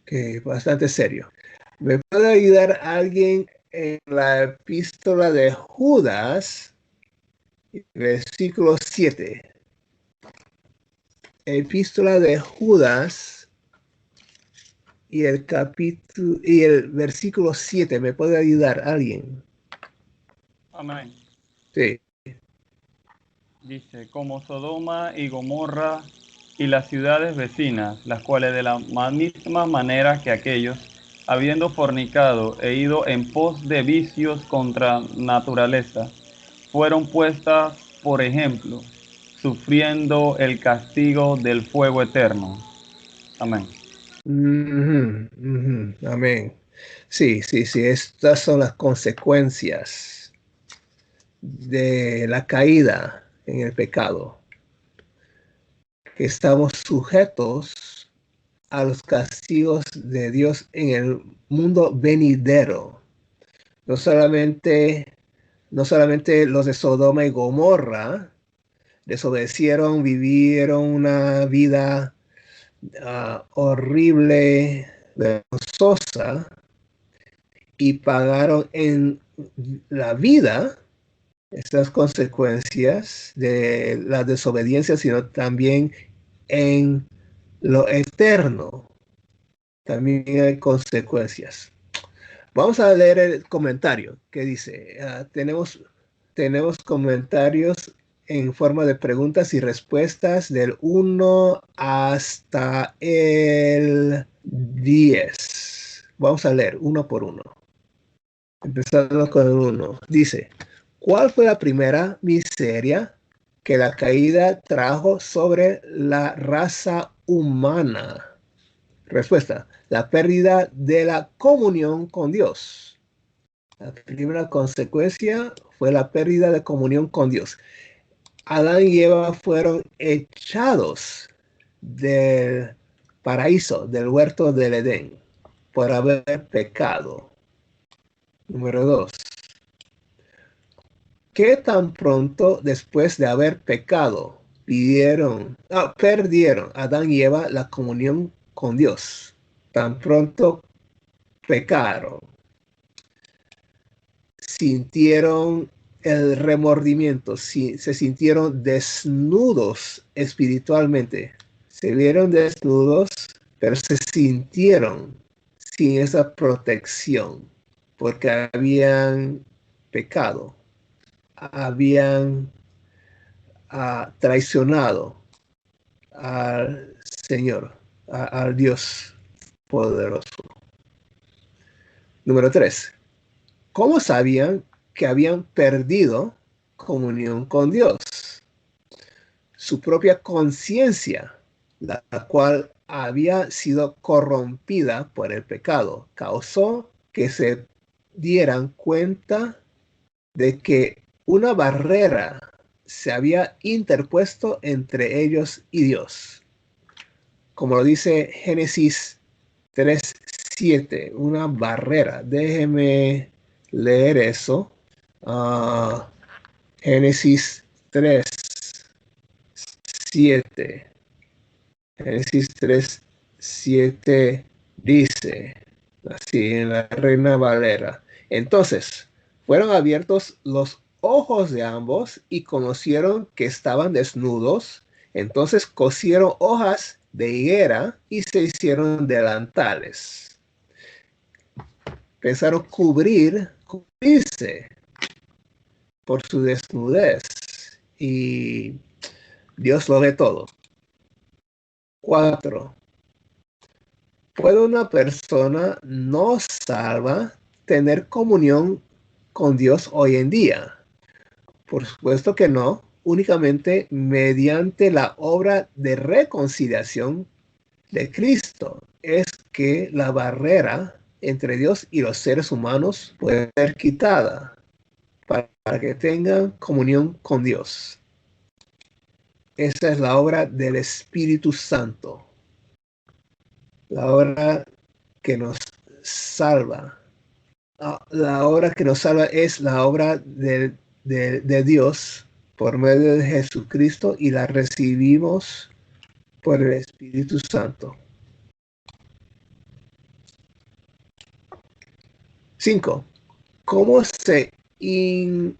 Que bastante serio. ¿Me puede ayudar alguien en la epístola de Judas, versículo 7? Epístola de Judas y el capítulo y el versículo 7. ¿Me puede ayudar alguien? Amén. Sí. Dice, como Sodoma y Gomorra y las ciudades vecinas, las cuales de la misma manera que aquellos, habiendo fornicado e ido en pos de vicios contra naturaleza, fueron puestas por ejemplo, sufriendo el castigo del fuego eterno. Amén. Amén. Sí, sí, sí. Estas son las consecuencias de la caída en el pecado. Que estamos sujetos a los castigos de Dios en el mundo venidero. No solamente, no solamente los de Sodoma y Gomorra desobedecieron, vivieron una vida horrible, vergonzosa, y pagaron en la vida estas consecuencias de la desobediencia, sino también en lo eterno. También hay consecuencias. Vamos a leer el comentario que dice, tenemos comentarios en forma de preguntas y respuestas del 1 hasta el 10. Vamos a leer uno por uno. Empezando con el 1. Dice, ¿cuál fue la primera miseria que la caída trajo sobre la raza humana? Respuesta, la pérdida de la comunión con Dios. La primera consecuencia fue la pérdida de comunión con Dios. Adán y Eva fueron echados del paraíso, del huerto del Edén, por haber pecado. Número 2. ¿Qué tan pronto después de haber pecado perdieron Adán y Eva la comunión con Dios? Tan pronto pecaron, sintieron el remordimiento, se sintieron desnudos espiritualmente. Se vieron desnudos, pero se sintieron sin esa protección, porque habían pecado, habían traicionado al Señor, al Dios poderoso. Número 3. ¿Cómo sabían que habían perdido comunión con Dios? Su propia conciencia, la cual había sido corrompida por el pecado, causó que se dieran cuenta de que una barrera se había interpuesto entre ellos y Dios. Como lo dice Génesis 3:7, una barrera. Déjeme leer eso. Génesis 3:7. Génesis 7 dice, así en la Reina Valera: entonces fueron abiertos los ojos de ambos y conocieron que estaban desnudos. Entonces cosieron hojas de higuera y se hicieron delantales. Pensaron cubrirse por su desnudez, y Dios lo ve todo. 4. ¿Puede una persona no salva tener comunión con Dios hoy en día? Por supuesto que no, únicamente mediante la obra de reconciliación de Cristo es que la barrera entre Dios y los seres humanos puede ser quitada para que tengan comunión con Dios. Esa es la obra del Espíritu Santo, la obra que nos salva. La obra que nos salva es la obra de Dios por medio de Jesucristo, y la recibimos por el Espíritu Santo. 5. ¿Cómo se infligió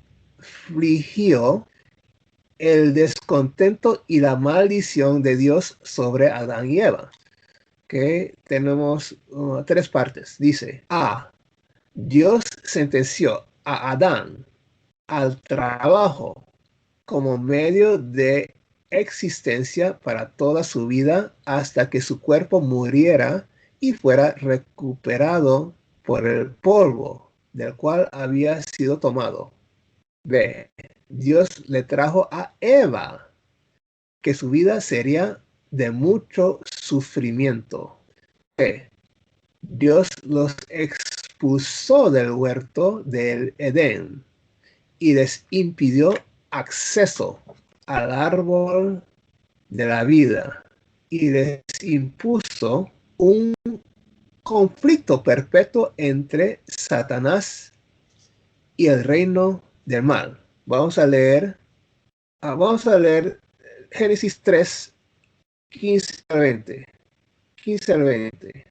el descontento y la maldición de Dios sobre Adán y Eva? Que tenemos 3 partes. Dice: A. Dios sentenció a Adán al trabajo como medio de existencia para toda su vida, hasta que su cuerpo muriera y fuera recuperado por el polvo del cual había sido tomado. B. Dios le trajo a Eva que su vida sería de mucho sufrimiento. C. Dios los expulsó del huerto del Edén y les impidió acceso al árbol de la vida, y les impuso un conflicto perpetuo entre Satanás y el reino del mal. Vamos a leer Génesis 3, 15 al 20. 15 al 20.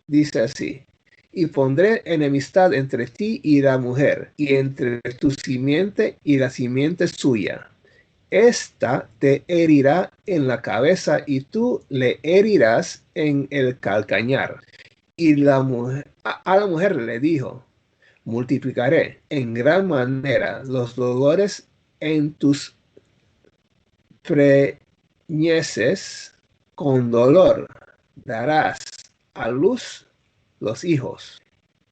Dice así: y pondré enemistad entre ti y la mujer, y entre tu simiente y la simiente suya. Esta te herirá en la cabeza, y tú le herirás en el calcañar. Y la mujer, a la mujer le dijo: multiplicaré en gran manera los dolores en tus preñeces, con dolor darás a luz los hijos,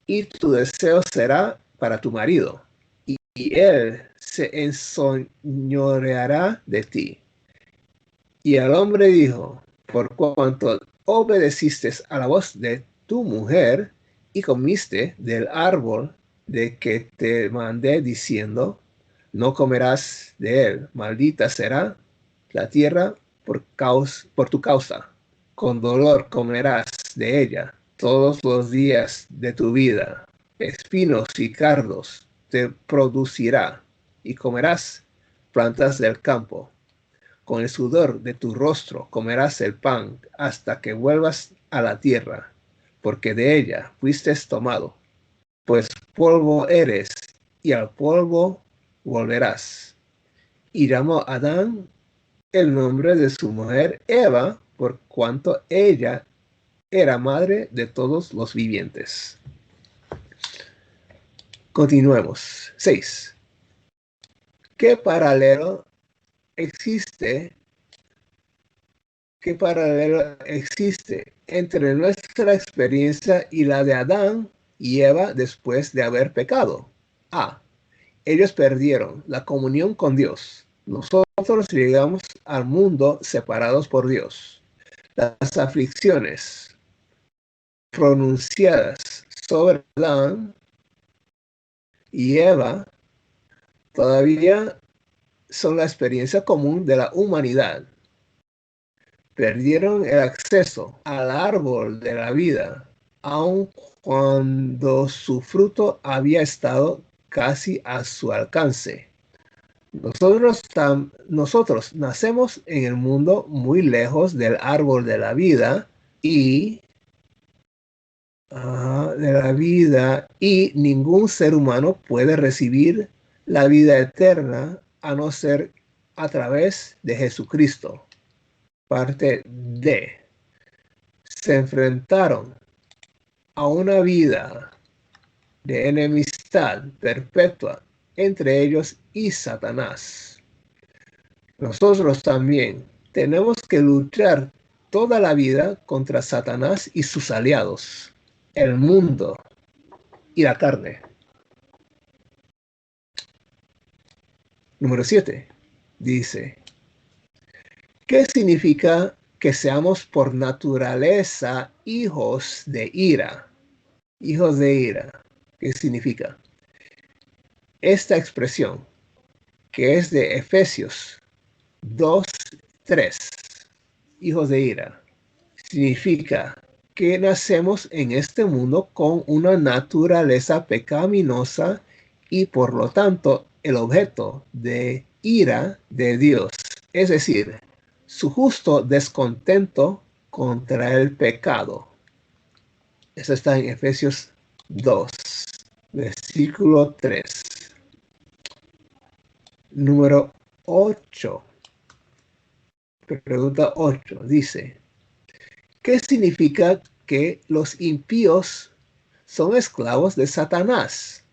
y tu deseo será para tu marido, y él se enseñoreará de ti. Y el hombre dijo: por cuanto obedeciste a la voz de tu mujer y comiste del árbol de que te mandé diciendo: no comerás de él, maldita será la tierra por tu causa, con dolor comerás de ella todos los días de tu vida. Espinos y cardos te producirá, y comerás plantas del campo. Con el sudor de tu rostro comerás el pan hasta que vuelvas a la tierra, porque de ella fuiste tomado. Pues polvo eres, y al polvo volverás. Y llamó Adán el nombre de su mujer Eva, por cuanto ella era madre de todos los vivientes. Continuemos. 6. ¿Qué paralelo existe entre nuestra experiencia y la de Adán y Eva después de haber pecado? A. Ellos perdieron la comunión con Dios. Nosotros llegamos al mundo separados por Dios. Las aflicciones pronunciadas sobre Adán y Eva todavía son la experiencia común de la humanidad. Perdieron el acceso al árbol de la vida, aun cuando su fruto había estado casi a su alcance. Nosotros nacemos en el mundo muy lejos del árbol de la vida, y de la vida, y ningún ser humano puede recibir la vida eterna a no ser a través de Jesucristo. Parte D. Se enfrentaron a una vida de enemistad perpetua entre ellos y Satanás. Nosotros también tenemos que luchar toda la vida contra Satanás y sus aliados, el mundo y la carne. Número 7 dice, ¿qué significa que seamos por naturaleza hijos de ira? Hijos de ira. ¿Qué significa? Esta expresión, que es de Efesios 2:3, hijos de ira, significa que nacemos en este mundo con una naturaleza pecaminosa y por lo tanto el objeto de ira de Dios, es decir, su justo descontento contra el pecado. Eso está en Efesios 2, versículo 3. Número 8. Pregunta 8. Dice, ¿qué significa que los impíos son esclavos de Satanás?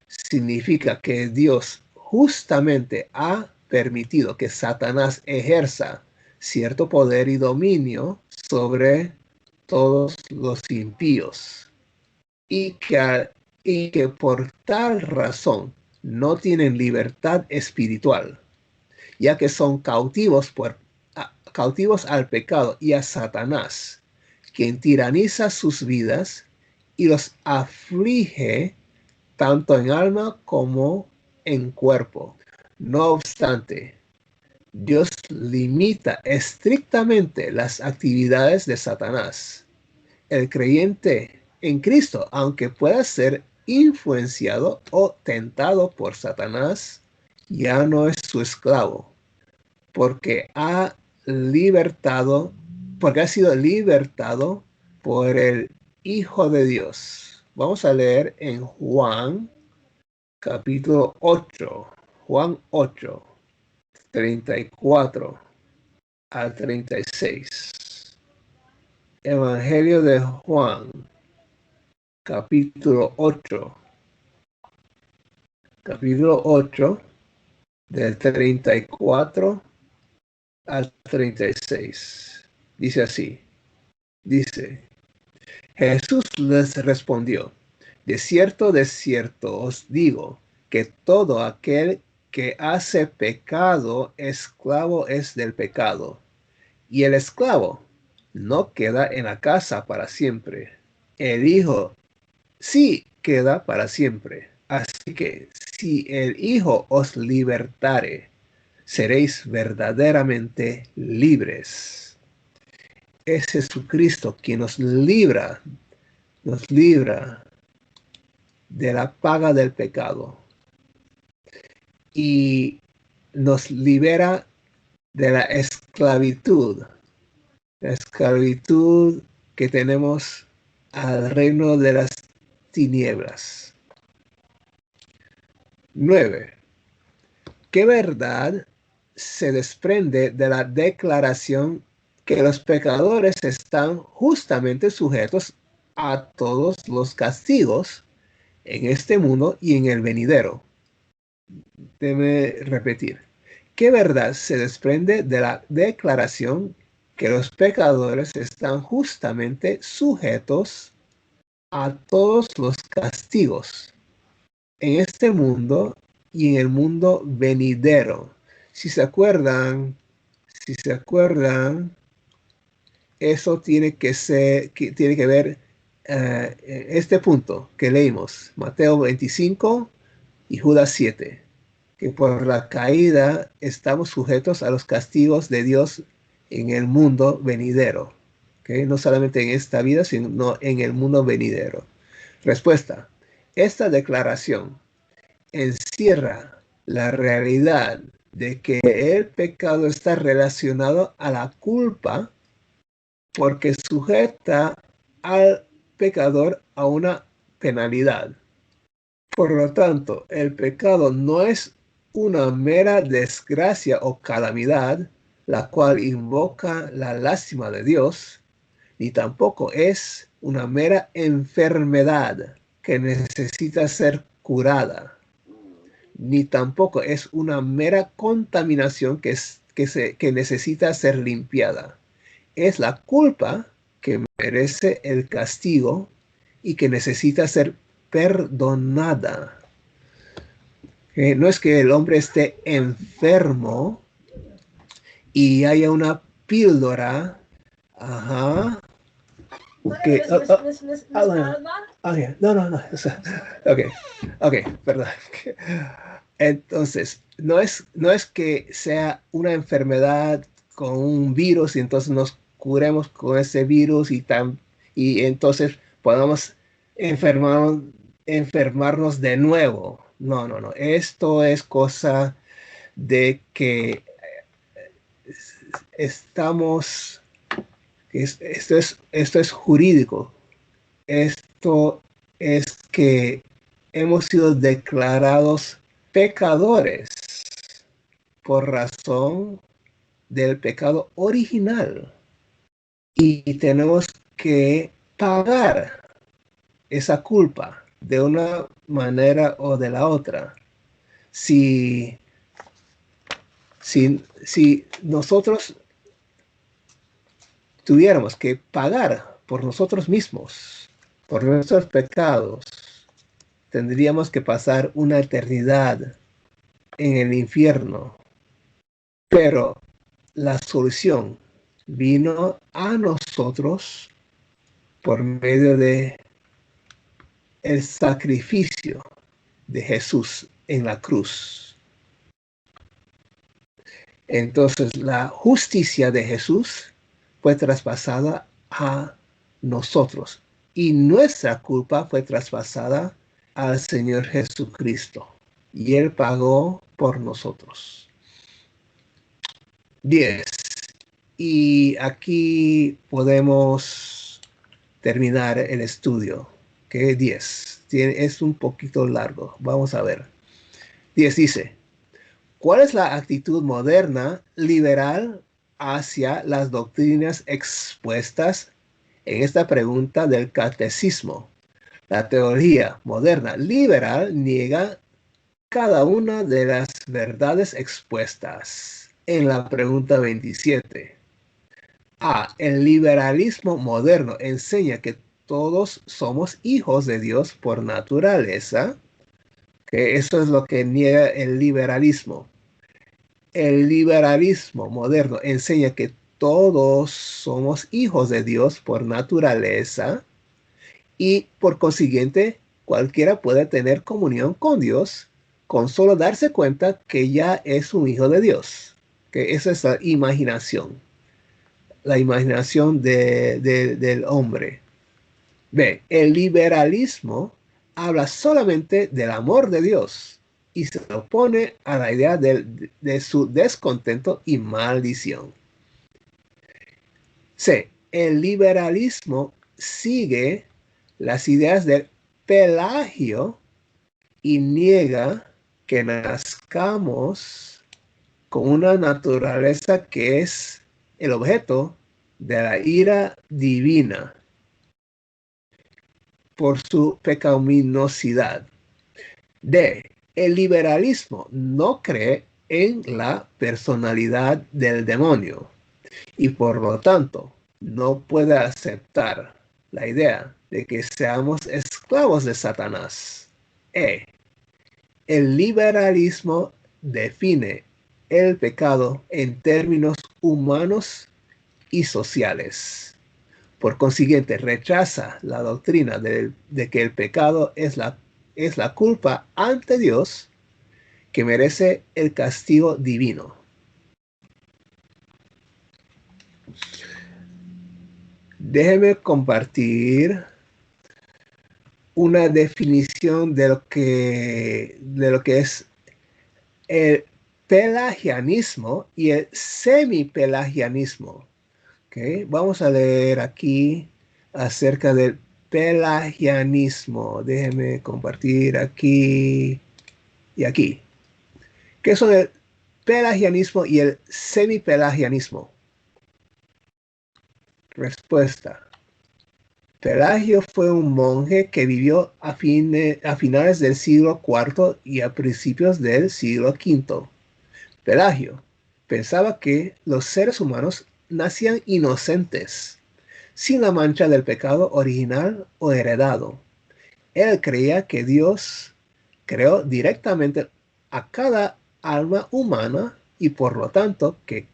Significa que Dios justamente ha permitido que Satanás ejerza cierto poder y dominio sobre todos los impíos y que por tal razón no tienen libertad espiritual, ya que son cautivos al pecado y a Satanás, quien tiraniza sus vidas y los aflige tanto en alma como en cuerpo. No obstante, Dios limita estrictamente las actividades de Satanás. El creyente en Cristo, aunque pueda ser influenciado o tentado por Satanás, ya no es su esclavo, porque ha sido libertado por el Hijo de Dios. Vamos a leer en Juan capítulo 8, Juan 8, 34 al 36. Evangelio de Juan, capítulo 8, del 34 al 36. Dice así, Jesús les respondió, de cierto os digo, que todo aquel que hace pecado, esclavo es del pecado. Y el esclavo no queda en la casa para siempre. El Hijo sí queda para siempre. Así que si el Hijo os libertare, seréis verdaderamente libres. Es Jesucristo quien nos libra de la paga del pecado y nos libera de la esclavitud que tenemos al reino de las tinieblas. 9. ¿Qué verdad se desprende de la declaración que los pecadores están justamente sujetos a todos los castigos en este mundo y en el venidero? Déjeme repetir. ¿Qué verdad se desprende de la declaración que los pecadores están justamente sujetos a todos los castigos en este mundo y en el mundo venidero? Si se acuerdan, eso tiene que ver este punto que leímos, Mateo 25 y Judas 7, que por la caída estamos sujetos a los castigos de Dios en el mundo venidero, ¿okay? No solamente en esta vida, sino en el mundo venidero. Respuesta: esta declaración encierra la realidad de que el pecado está relacionado a la culpa porque sujeta al pecador a una penalidad. Por lo tanto, el pecado no es una mera desgracia o calamidad, la cual invoca la lástima de Dios, ni tampoco es una mera enfermedad que necesita ser curada, ni tampoco es una mera contaminación que necesita ser limpiada. Es la culpa que merece el castigo y que necesita ser perdonada. No es que el hombre esté enfermo y haya una píldora. Ajá. Okay. No. Ok, perdón. Entonces, no es que sea una enfermedad con un virus y entonces nos curemos con ese virus y entonces podamos enfermarnos de nuevo. No. Esto es cosa de que estamos, esto es jurídico. Esto es que hemos sido declarados pecadores por razón del pecado original y tenemos que pagar esa culpa de una manera o de la otra. Si nosotros tuviéramos que pagar por nosotros mismos, por nuestros pecados, tendríamos que pasar una eternidad en el infierno. Pero la solución vino a nosotros por medio de el sacrificio de Jesús en la cruz. Entonces la justicia de Jesús fue traspasada a nosotros y nuestra culpa fue traspasada al Señor Jesucristo y Él pagó por nosotros. 10. Y aquí podemos terminar el estudio. ¿Qué? 10. Es un poquito largo. Vamos a ver. 10 dice, ¿cuál es la actitud moderna liberal hacia las doctrinas expuestas en esta pregunta del catecismo? La teoría moderna liberal niega cada una de las verdades expuestas en la pregunta 27. El liberalismo moderno enseña que todos somos hijos de Dios por naturaleza, que eso es lo que niega el liberalismo. El liberalismo moderno enseña que todos somos hijos de Dios por naturaleza y por consiguiente cualquiera puede tener comunión con Dios con solo darse cuenta que ya es un hijo de Dios. Que esa es la imaginación del hombre. Ve, el liberalismo habla solamente del amor de Dios y se opone a la idea de su descontento y maldición. C. El liberalismo sigue las ideas del Pelagio y niega que nazcamos con una naturaleza que es el objeto de la ira divina por su pecaminosidad. D. El liberalismo no cree en la personalidad del demonio y por lo tanto no puede aceptar la idea de que seamos esclavos de Satanás. El liberalismo define el pecado en términos humanos y sociales. Por consiguiente, rechaza la doctrina de que el pecado es la culpa ante Dios que merece el castigo divino. Déjeme compartir una definición de lo que es el pelagianismo y el semipelagianismo. ¿Ok? Vamos a leer aquí acerca del pelagianismo. Déjenme compartir aquí y aquí. ¿Qué son el pelagianismo y el semipelagianismo? Respuesta. Pelagio fue un monje que vivió a finales del siglo IV y a principios del siglo V. Pelagio pensaba que los seres humanos nacían inocentes, sin la mancha del pecado original o heredado. Él creía que Dios creó directamente a cada alma humana y por lo tanto que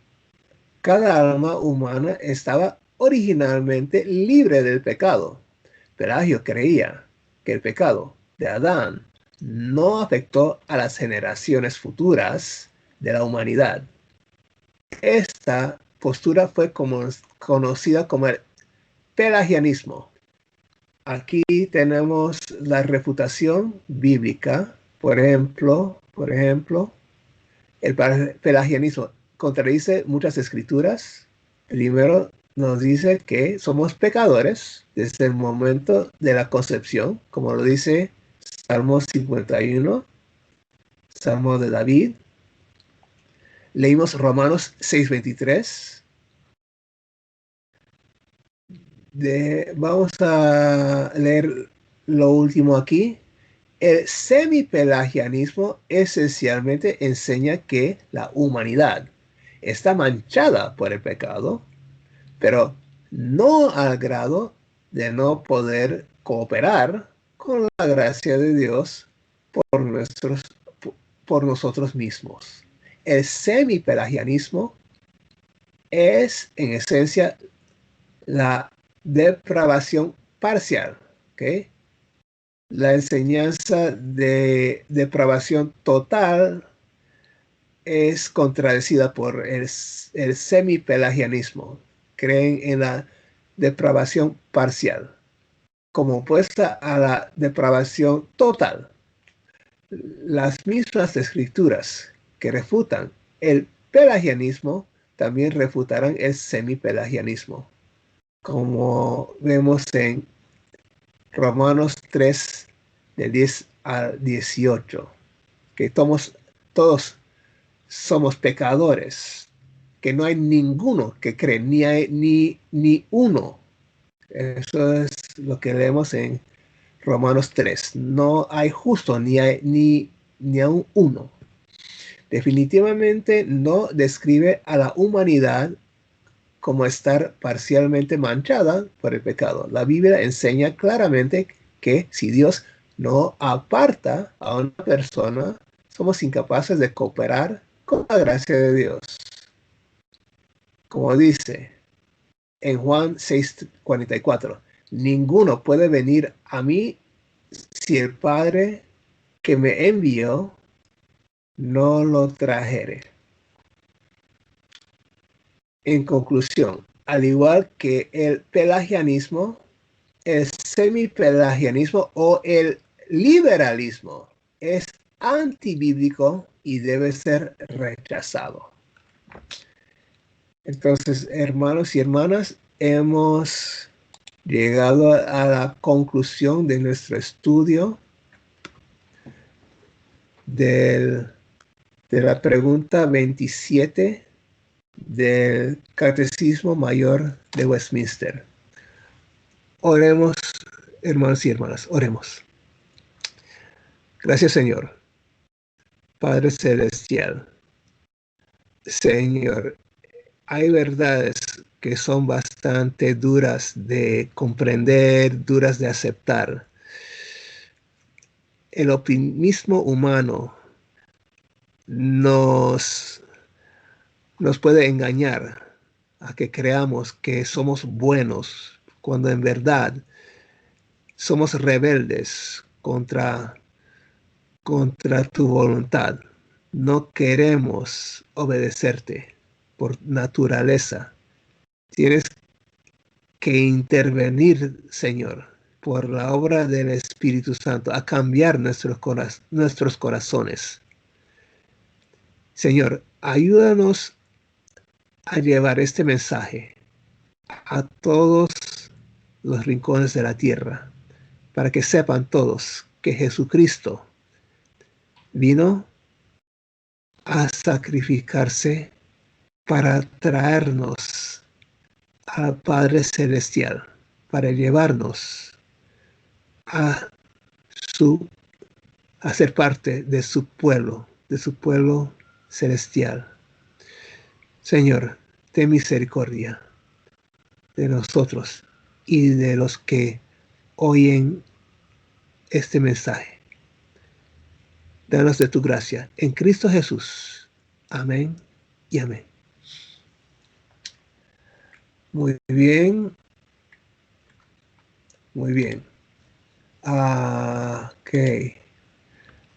cada alma humana estaba originalmente libre del pecado. Pelagio creía que el pecado de Adán no afectó a las generaciones futuras de la humanidad. Esta postura fue conocida como el pelagianismo. Aquí tenemos la refutación bíblica. Por ejemplo, el pelagianismo contradice muchas escrituras. Primero nos dice que somos pecadores desde el momento de la concepción, como lo dice Salmo 51, Salmo de David. Leímos Romanos 6:23. Vamos a leer lo último aquí. El semipelagianismo esencialmente enseña que la humanidad está manchada por el pecado, pero no al grado de no poder cooperar con la gracia de Dios por, por nosotros mismos. El semipelagianismo es en esencia la depravación parcial, ¿ok? La enseñanza de depravación total es contradecida por el semipelagianismo. Creen en la depravación parcial, como opuesta a la depravación total. Las mismas escrituras que refutan el pelagianismo también refutarán el semipelagianismo, como vemos en Romanos 3, del 10 al 18, que todos somos pecadores, que no hay ninguno que cree, ni uno. Eso es lo que leemos en Romanos 3. No hay justo, ni aún uno. Definitivamente no describe a la humanidad como estar parcialmente manchada por el pecado. La Biblia enseña claramente que si Dios no aparta a una persona, somos incapaces de cooperar con la gracia de Dios. Como dice en Juan 6:44, ninguno puede venir a mí si el Padre que me envió no lo trajere. En conclusión, al igual que el pelagianismo, el semipelagianismo o el liberalismo es antibíblico y debe ser rechazado. Entonces, hermanos y hermanas, hemos llegado a la conclusión de nuestro estudio de la pregunta 27 del Catecismo Mayor de Westminster. Oremos, hermanos y hermanas, oremos. Gracias, Señor. Padre Celestial. Señor, hay verdades que son bastante duras de comprender, duras de aceptar. El optimismo humano nos puede engañar a que creamos que somos buenos, cuando en verdad somos rebeldes contra tu voluntad. No queremos obedecerte por naturaleza. Tienes que intervenir, Señor, por la obra del Espíritu Santo, a cambiar nuestros corazones. Señor, ayúdanos a llevar este mensaje a todos los rincones de la tierra, para que sepan todos que Jesucristo vino a sacrificarse para traernos al Padre Celestial, para llevarnos a ser parte de su pueblo celestial. Señor, ten misericordia de nosotros y de los que oyen este mensaje. Danos de tu gracia. En Cristo Jesús. Amén y amén. Muy bien. Muy bien. Ok.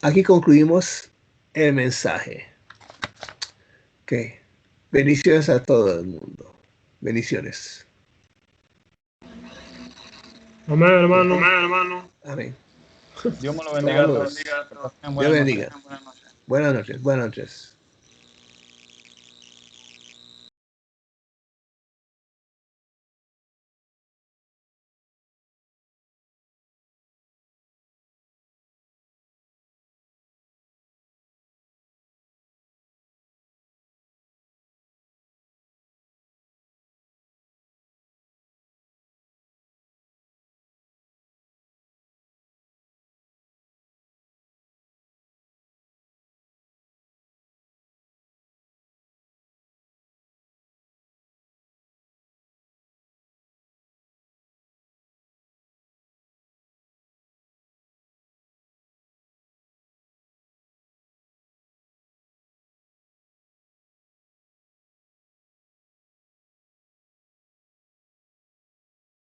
Aquí concluimos el mensaje. Ok. Bendiciones a todo el mundo. Bendiciones. Amén, hermano. Amén, hermano. Amén. Dios me lo bendiga a todos. Dios bendiga. Buenas noches. Buenas noches.